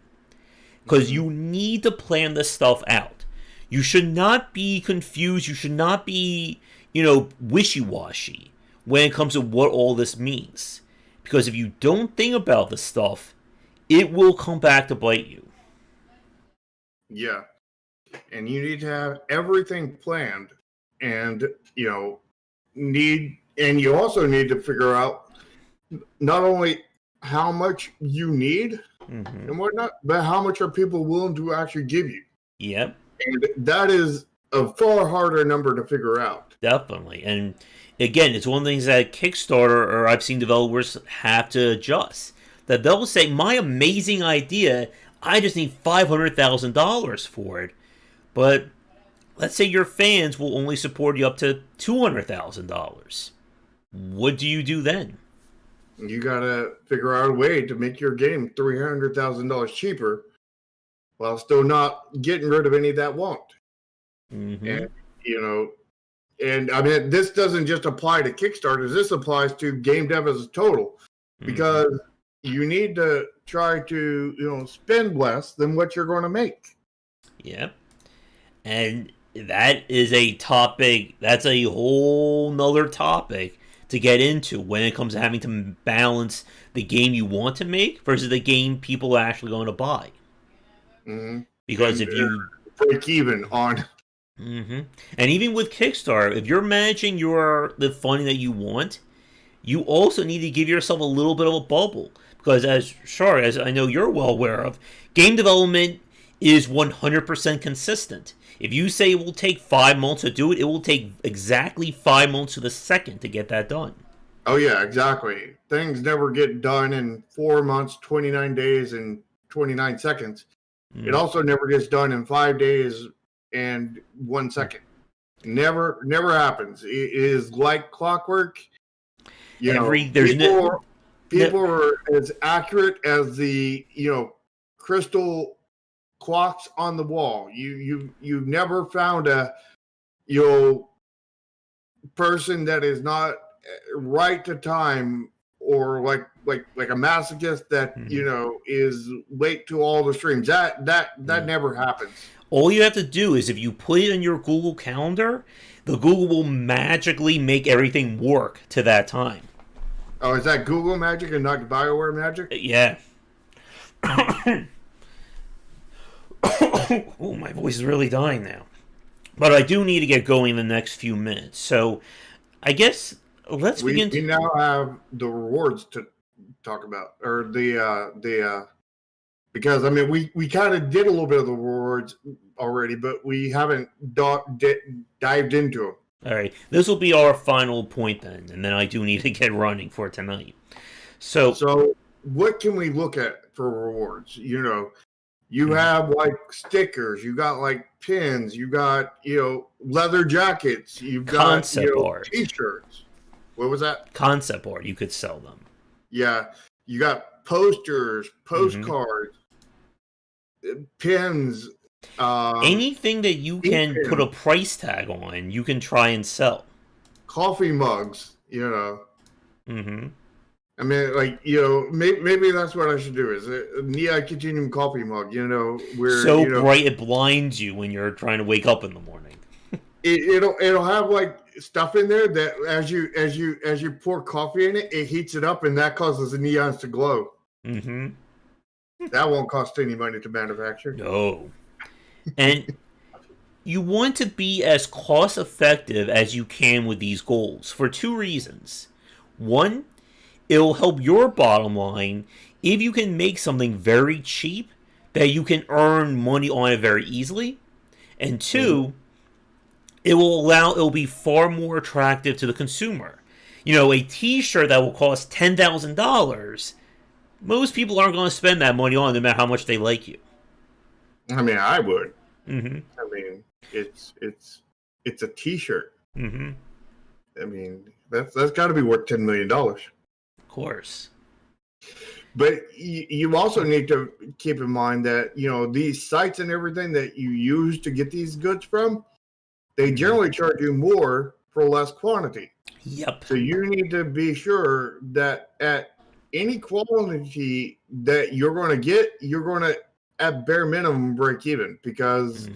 Because you need to plan this stuff out. You should not be confused. You should not be, wishy-washy when it comes to what all this means. Because if you don't think about this stuff, it will come back to bite you. Yeah. And you need to have everything planned. And, you also need to figure out not only how much you need and whatnot, but how much are people willing to actually give you. Yep. And that is a far harder number to figure out. Definitely. And again, it's one of the things that Kickstarter, or I've seen developers have to adjust. That they'll say, my amazing idea, I just need $500,000 for it. But let's say your fans will only support you up to $200,000. What do you do then? You got to figure out a way to make your game $300,000 cheaper while still not getting rid of any that won't. And, and I mean, this doesn't just apply to Kickstarters. This applies to game dev as a total, because you need to try to, spend less than what you're going to make. Yep. And that is a topic, that's a whole nother topic to get into when it comes to having to balance the game you want to make versus the game people are actually going to buy. Because if you break even on. And even with Kickstarter, if you're managing the funding that you want, you also need to give yourself a little bit of a bubble. Because as I know you're well aware of, game development is 100% consistent. If you say it will take 5 months to do it, it will take exactly 5 months to the second to get that done. Oh, yeah, exactly. Things never get done in 4 months, 29 days, and 29 seconds. It also never gets done in 5 days and 1 second. Never happens. It is like clockwork. People are as accurate as the crystal clocks on the wall. You've never found a person that is not right to time, or like a masochist that is late to all the streams. That never happens. All you have to do is, if you put it in your Google Calendar, the Google will magically make everything work to that time. Oh, is that Google magic and not BioWare magic? Yeah. Oh, my voice is really dying now. But I do need to get going in the next few minutes. So, I guess let's begin. We now have the rewards to talk about, or because I mean we kind of did a little bit of the rewards already, but we haven't dived into them. All right, this will be our final point then, and then I do need to get running for tonight. So what can we look at for rewards? You have like stickers, you got like pins, you got, leather jackets, you've got, Concept art. t-shirts. What was that? Concept art. You could sell them. Yeah. You got posters, postcards, pins. Anything that you can put a price tag on, you can try and sell. Coffee mugs, Mm-hmm. I mean, like, maybe that's what I should do. Is a Neon Continuum coffee mug, where bright it blinds you when you're trying to wake up in the morning. It'll have like stuff in there that as you pour coffee in it, it heats it up, and that causes the neons to glow. Mm-hmm. That won't cost any money to manufacture. No. And you want to be as cost effective as you can with these goals for two reasons. One, it'll help your bottom line if you can make something very cheap that you can earn money on it very easily. And two, it'll be far more attractive to the consumer. A t-shirt that will cost $10,000, most people aren't going to spend that money on no matter how much they like you. I mean, I would. Mm-hmm. I mean, it's a t-shirt. Mm-hmm. I mean, that's got to be worth $10 million. Of course. But you also need to keep in mind that, these sites and everything that you use to get these goods from, they generally charge you more for less quantity. Yep. So you need to be sure that at any quality that you're going to get, you're going to, at bare minimum, break even. Because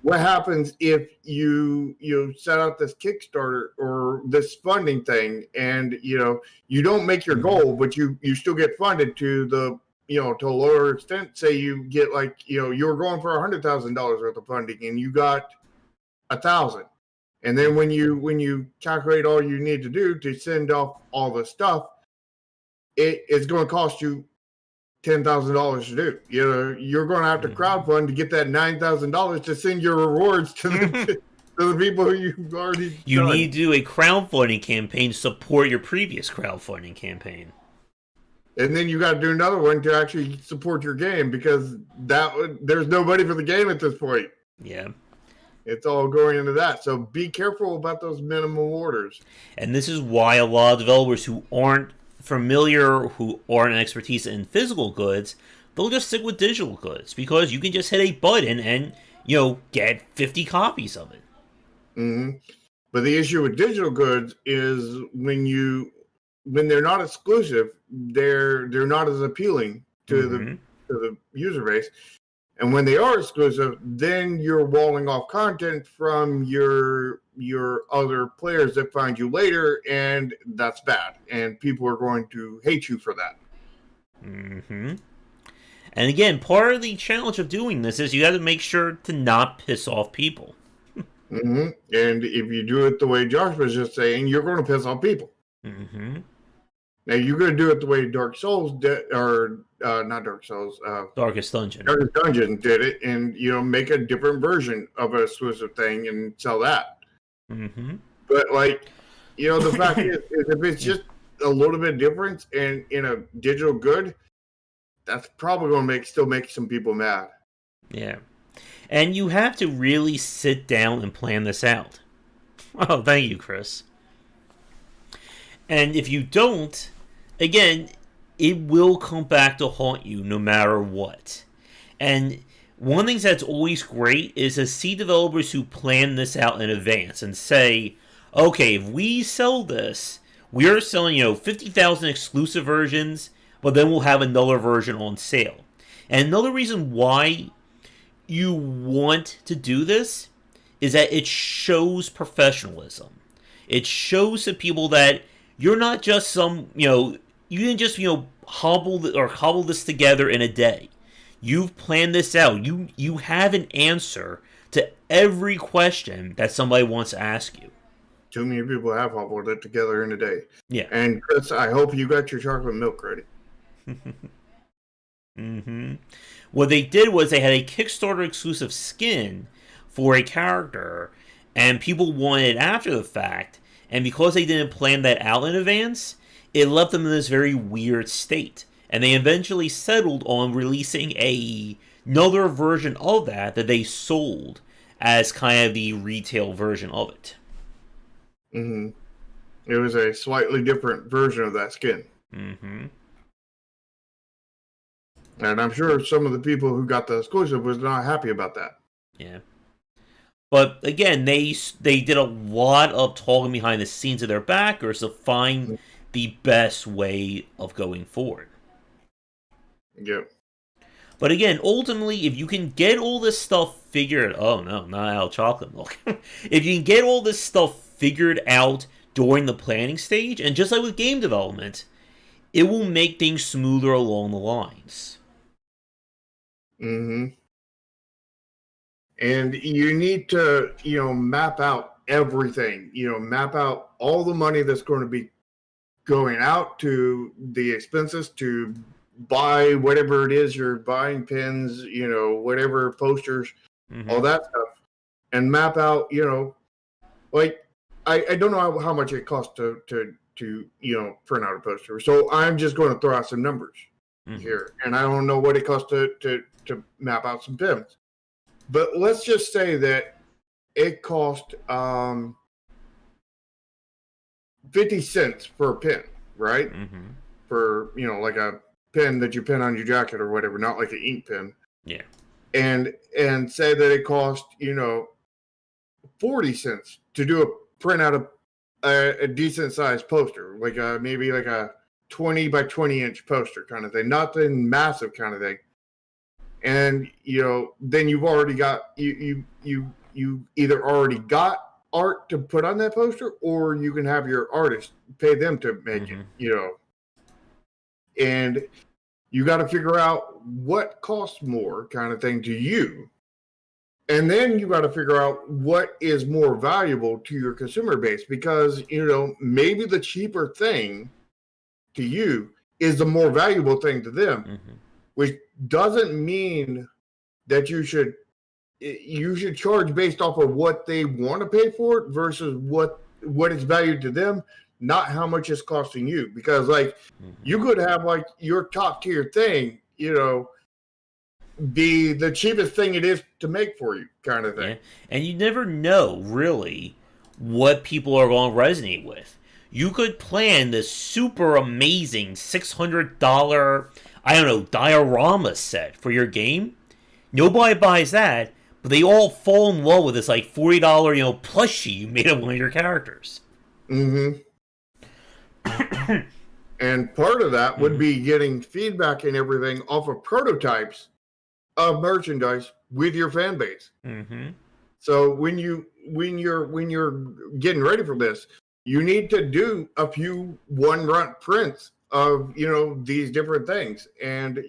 what happens if you set out this Kickstarter or this funding thing and, you don't make your goal, but you still get funded to the, to a lower extent. Say you get like, you're going for $100,000 worth of funding and you got 1,000. And then when you calculate all you need to do to send off all the stuff, it's going to cost you $10,000 to do. You're going to have to crowdfund to get that $9,000 to send your rewards to the people who you've already You need to do a crowdfunding campaign to support your previous crowdfunding campaign. And then you got to do another one to actually support your game, because there's no money for the game at this point. Yeah. It's all going into that. So be careful about those minimum orders. And this is why a lot of developers who aren't familiar, who aren't an expertise in physical goods, they'll just stick with digital goods, because you can just hit a button and, get 50 copies of it. Mm-hmm. But the issue with digital goods is when they're not exclusive, they're not as appealing to the user base. And when they are exclusive, then you're walling off content from your other players that find you later, and that's bad. And people are going to hate you for that. Mm-hmm. And again, part of the challenge of doing this is you have to make sure to not piss off people. Mm-hmm. And if you do it the way Josh was just saying, you're going to piss off people. Mm-hmm. Now, you're going to do it the way Dark Souls did, or not Dark Souls. Darkest Dungeon. Darkest Dungeon did it, and, make a different version of an exclusive thing and sell that. Mm-hmm. But, the fact is, if it's just a little bit difference in a digital good, that's probably going to still make some people mad. Yeah. And you have to really sit down and plan this out. Oh, thank you, Chris. And if you don't, again, it will come back to haunt you no matter what. And one of the things that's always great is to see developers who plan this out in advance and say, okay, if we sell this, we are selling, 50,000 exclusive versions, but then we'll have another version on sale. And another reason why you want to do this is that it shows professionalism. It shows to people that you're not just you didn't just, hobble this together in a day. You've planned this out. You have an answer to every question that somebody wants to ask you. Too many people have hobbled it together in a day. Yeah. And Chris, I hope you got your chocolate milk ready. Mm-hmm. What they did was they had a Kickstarter exclusive skin for a character, and people wanted it after the fact, and because they didn't plan that out in advance, it left them in this very weird state. And they eventually settled on releasing a another version of that they sold as kind of the retail version of it. Mm-hmm. It was a slightly different version of that skin. Mm-hmm. And I'm sure some of the people who got the exclusive was not happy about that. Yeah. But again, they did a lot of talking behind the scenes of their backers to find the best way of going forward. Yep. But again, ultimately, if you can get all this stuff figured... Oh, no, not out chocolate milk. If you can get all this stuff figured out during the planning stage, and just like with game development, it will make things smoother along the lines. Mm-hmm. And you need to, map out everything. Map out all the money that's going to be going out to the expenses to buy whatever it is you're buying, pins, whatever, posters, all that stuff, and map out, like I don't know how much it costs to print out a poster. So I'm just going to throw out some numbers here, and I don't know what it costs to map out some pins. But let's just say that it cost 50 cents for a pin, right? Mm-hmm. For, like a pen that you pin on your jacket or whatever, not like an ink pen. Yeah. And say that it cost, 40 cents to do a print out of a decent sized poster, like maybe like a 20 by 20 inch poster kind of thing, not the massive kind of thing. And then you've already got you either already got art to put on that poster, or you can have your artist pay them to make it. And you got to figure out what costs more, kind of thing, to you. And then you got to figure out what is more valuable to your consumer base, because maybe the cheaper thing to you is the more valuable thing to them. Which doesn't mean that you should charge based off of what they want to pay for it versus what it's valued to them, not how much it's costing you. Because you could have like your top tier thing, be the cheapest thing it is to make for you, kind of thing. Yeah. And you never know really what people are going to resonate with. You could plan this super amazing $600, I don't know, diorama set for your game. Nobody buys that, but they all fall in love with this like $40, plushie you made of one of your characters. Mm-hmm. And part of that would be getting feedback and everything off of prototypes of merchandise with your fan base. So when you're getting ready for this, you need to do a few one-run prints of these different things, and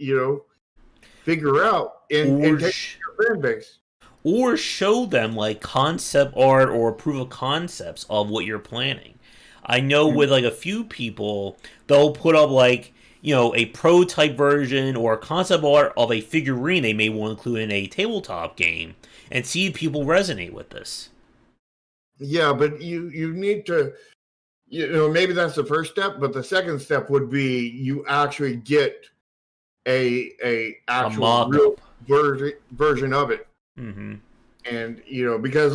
figure out and take your fan base, or show them like concept art or proof of concepts of what you're planning. I know with like a few people, they'll put up like a prototype version or concept art of a figurine they may want to include in a tabletop game, and see if people resonate with this. Yeah, but you need to, maybe that's the first step, but the second step would be you actually get a actual real version of it. And because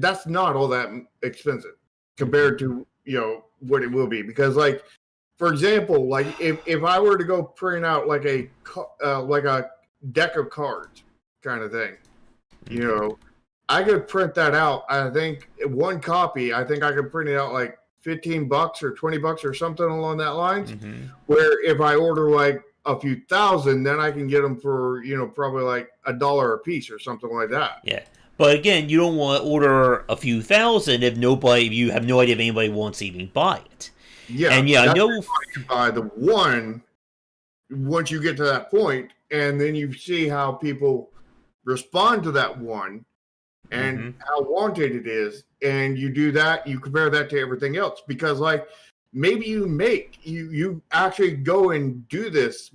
that's not all that expensive compared to what it will be, because for example, if I were to go print out like a deck of cards kind of thing, I could print that out. I think one copy, I could print it out like $15 or $20 or something along that lines. Where if I order like a few thousand, then I can get them for probably like $1 a piece or something like that. Yeah, but again, you don't want to order a few thousand if you have no idea if anybody wants to even buy it. Yeah, and I know you buy the one once you get to that point, and then you see how people respond to that one and how wanted it is, and you do that, you compare that to everything else, because maybe you actually go and do this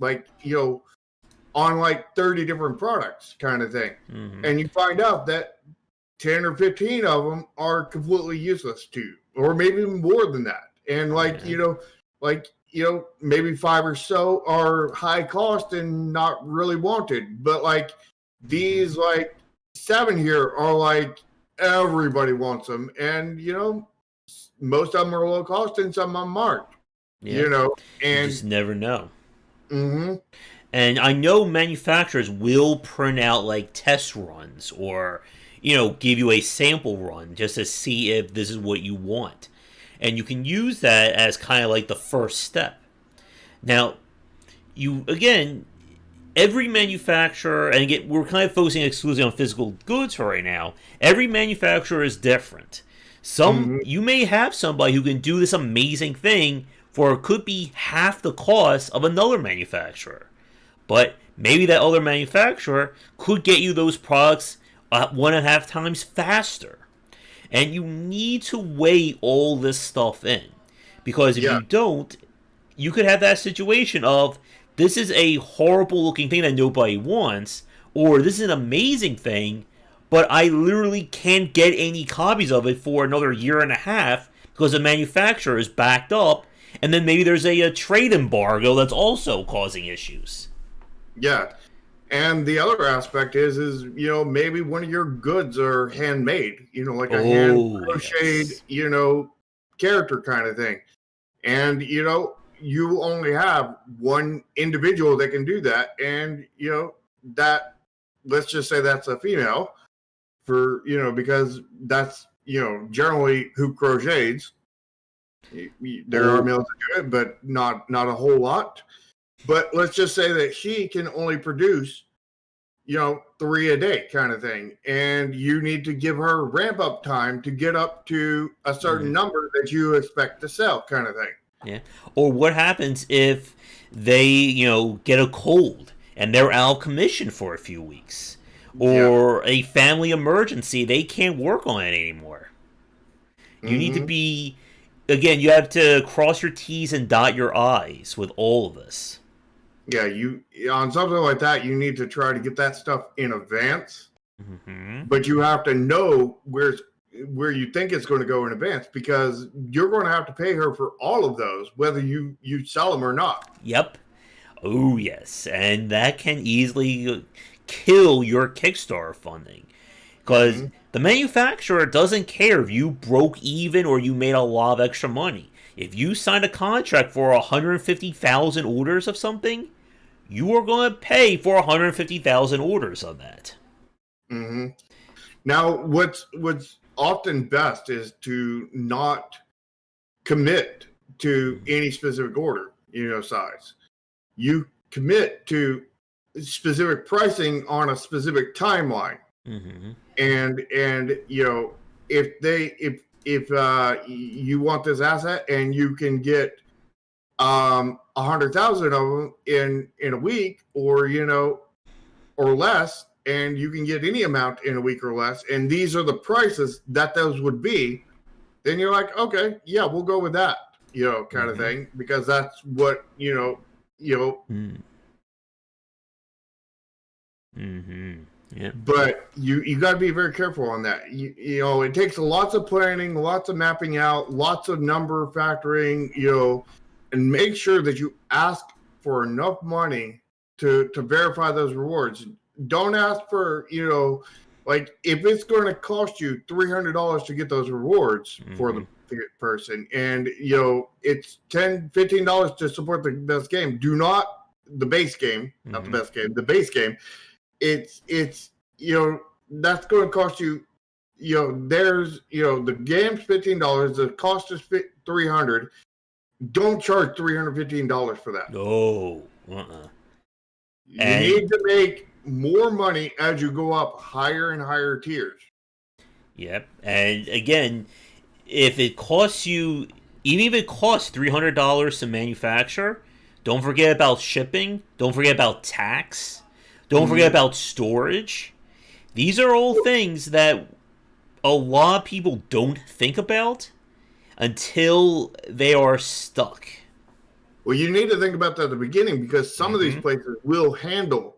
on 30 different products kind of thing, and you find out that 10 or 15 of them are completely useless to you, or maybe even more than that. And maybe 5 or so are high cost and not really wanted. But like these, like 7 here are like everybody wants them, and most of them are low cost and some of them aren't. Yeah. And You just never know. Mm-hmm. And I know manufacturers will print out like test runs or, give you a sample run just to see if this is what you want. And you can use that as kind of like the first step. Now, every manufacturer, and again, we're kind of focusing exclusively on physical goods for right now. Every manufacturer is different. You may have somebody who can do this amazing thing for it could be half the cost of another manufacturer. But maybe that other manufacturer could get you those products 1.5 times faster. And you need to weigh all this stuff in. Because if you don't, you could have that situation of this is a horrible looking thing that nobody wants, or this is an amazing thing, but I literally can't get any copies of it for another 1.5 years because the manufacturer is backed up, and then maybe there's a trade embargo that's also causing issues. Yeah. And the other aspect is maybe one of your goods are handmade, like a hand crocheted, character kind of thing. And, you only have one individual that can do that. And, that, let's just say that's a female because that's, generally who crochets. There are males that do it, but not a whole lot. But let's just say that she can only produce, 3 a day kind of thing. And you need to give her ramp up time to get up to a certain number that you expect to sell kind of thing. Yeah. Or what happens if they, get a cold and they're out of commission for a few weeks? Or a family emergency, they can't work on it anymore. You need to be, again, you have to cross your T's and dot your I's with all of this. Yeah, on something like that, you need to try to get that stuff in advance. But you have to know where you think it's going to go in advance, because you're going to have to pay her for all of those, whether you sell them or not. Yep. Oh, yes. And that can easily kill your Kickstarter funding. Because the manufacturer doesn't care if you broke even or you made a lot of extra money. If you signed a contract for 150,000 orders of something, you are going to pay for 150,000 orders of that. Now, what's often best is to not commit to any specific order, size. You commit to specific pricing on a specific timeline. And if you want this asset and you can get 100,000 of them in a week, or or less, and you can get any amount in a week or less, and these are the prices that those would be, then you're like, okay, yeah, we'll go with that, kind of thing, because that's what Yeah. But you got to be very careful on that. It takes lots of planning, lots of mapping out, lots of number factoring, and make sure that you ask for enough money to verify those rewards. Don't ask for, like if it's going to cost you $300 to get those rewards for the person, and it's $10-15 to support the best game. Do not the base game, not the best game, the base game. It's that's going to cost you. There's the game's $15. The cost is $300. Don't charge $315 for that. No. You need to make more money as you go up higher and higher tiers. Yep. And again, if it costs you, even if it costs $300 to manufacture, don't forget about shipping. Don't forget about tax. Don't forget about storage. These are all things that a lot of people don't think about until they are stuck. Well, you need to think about that at the beginning, because some of these places will handle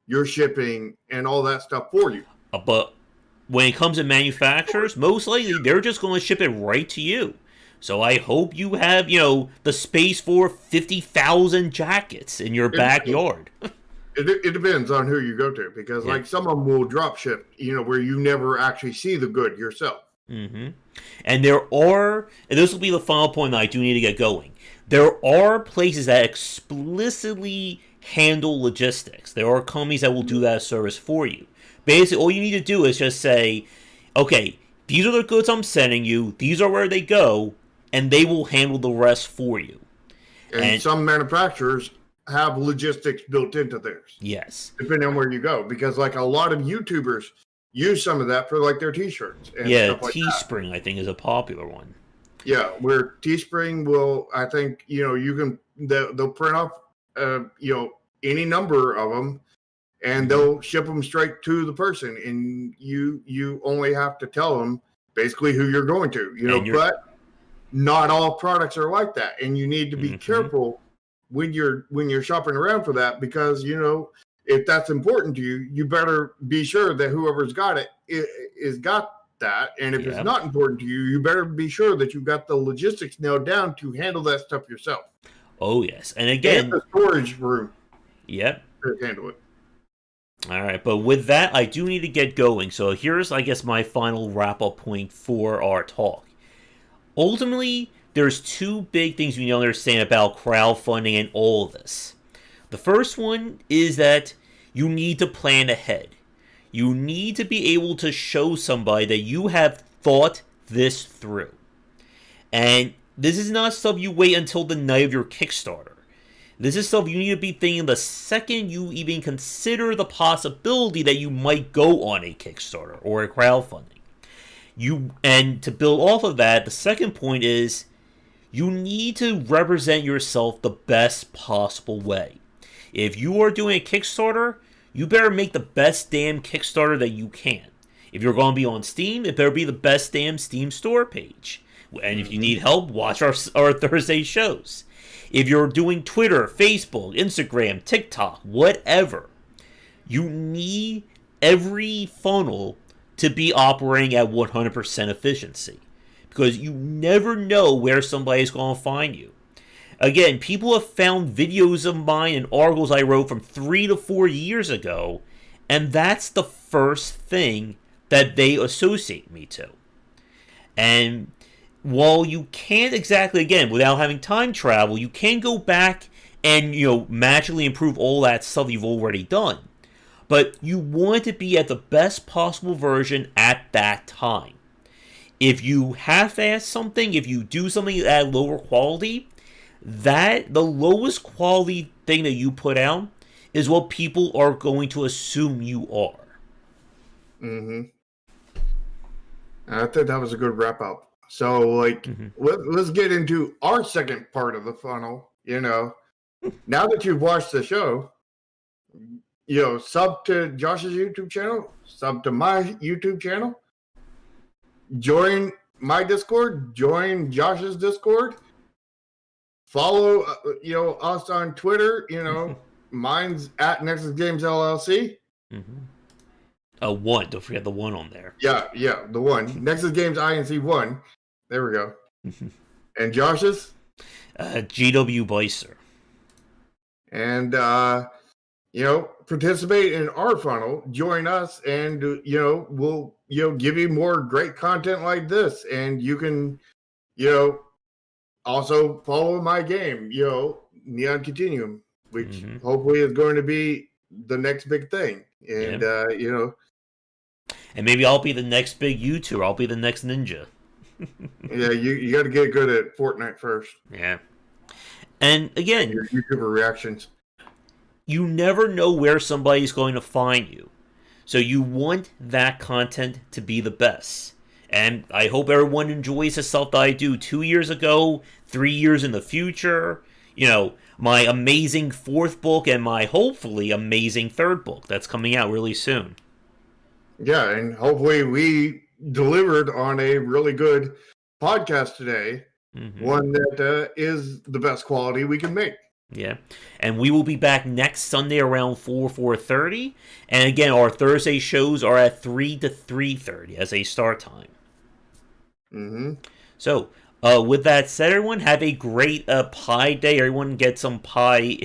your shipping and all that stuff for you. But when it comes to manufacturers, most likely they're just going to ship it right to you. So I hope you have, the space for 50,000 jackets in your backyard. It depends on who you go to, because Yeah. like some of them will drop ship, where you never actually see the good yourself. Mm-hmm. And this will be the final point that I do need to get going. There are places that explicitly handle logistics. There are companies that will do that service for you. Basically, all you need to do is just say, okay, these are the goods I'm sending you, these are where they go, and they will handle the rest for you. And some manufacturers have logistics built into theirs. Yes. Depending on where you go. Because like a lot of YouTubers use some of that for like their t-shirts and stuff like Teespring, I think, is a popular one. Yeah, where Teespring will, I think, they'll print off, any number of them, and they'll ship them straight to the person, and you only have to tell them basically who you're going to, but not all products are like that, and you need to be careful when you're shopping around for that, because if that's important to you, you better be sure that whoever's got it is got that, and if it's not important to you, you better be sure that you've got the logistics nailed down to handle that stuff yourself. Oh yes, and again, the storage room. Yep. To handle it. All right, but with that, I do need to get going. So here's, I guess, my final wrap-up point for our talk. Ultimately, there's two big things we need to understand about crowdfunding and all of this. The first one is that you need to plan ahead. You need to be able to show somebody that you have thought this through. And this is not stuff you wait until the night of your Kickstarter. This is stuff you need to be thinking the second you even consider the possibility that you might go on a Kickstarter or a crowdfunding. And to build off of that, the second point is you need to represent yourself the best possible way. If you are doing a Kickstarter, you better make the best damn Kickstarter that you can. If you're going to be on Steam, it better be the best damn Steam store page. And if you need help, watch our Thursday shows. If you're doing Twitter, Facebook, Instagram, TikTok, whatever, you need every funnel to be operating at 100% efficiency. Because you never know where somebody's going to find you. Again, people have found videos of mine and articles I wrote from 3 to 4 years ago, and that's the first thing that they associate me to. And while you can't exactly, again, without having time travel, you can go back and, magically improve all that stuff you've already done. But you want to be at the best possible version at that time. If you half-ass something, if you do something at lower quality, the lowest quality thing that you put out is what people are going to assume you are. Mm-hmm. I think that was a good wrap up. So, let's get into our second part of the funnel. Now that you've watched the show, sub to Josh's YouTube channel, sub to my YouTube channel, join my Discord, join Josh's Discord, follow, us on Twitter. Mine's at Nexus Games LLC. One. Don't forget the one on there. Yeah, the one. Nexus Games INC 1. There we go. And Josh's? GW Beiser. And, participate in our funnel. Join us, and, we'll, give you more great content like this. And you can, also follow my game, Neon Continuum, which hopefully is going to be the next big thing. And, And maybe I'll be the next big YouTuber. I'll be the next ninja. Yeah, you got to get good at Fortnite first. Yeah. And again, your YouTuber reactions. You never know where somebody's going to find you. So you want that content to be the best. And I hope everyone enjoys the stuff that I do 2 years ago, 3 years in the future. My amazing fourth book and my hopefully amazing third book that's coming out really soon. Yeah, and hopefully we delivered on a really good podcast today. One that is the best quality we can make. Yeah, and we will be back next Sunday around 4:30. And again, our Thursday shows are at 3 to 3:30 as a start time. So, With that said, everyone, have a great pie day. Everyone get some pie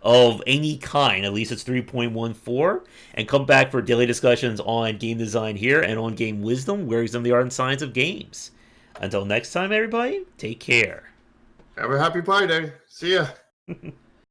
of any kind. At least it's 3.14. And come back for daily discussions on game design here and on game wisdom, where some of the art and science of games. Until next time, everybody, take care. Have a happy Pie Day. See ya.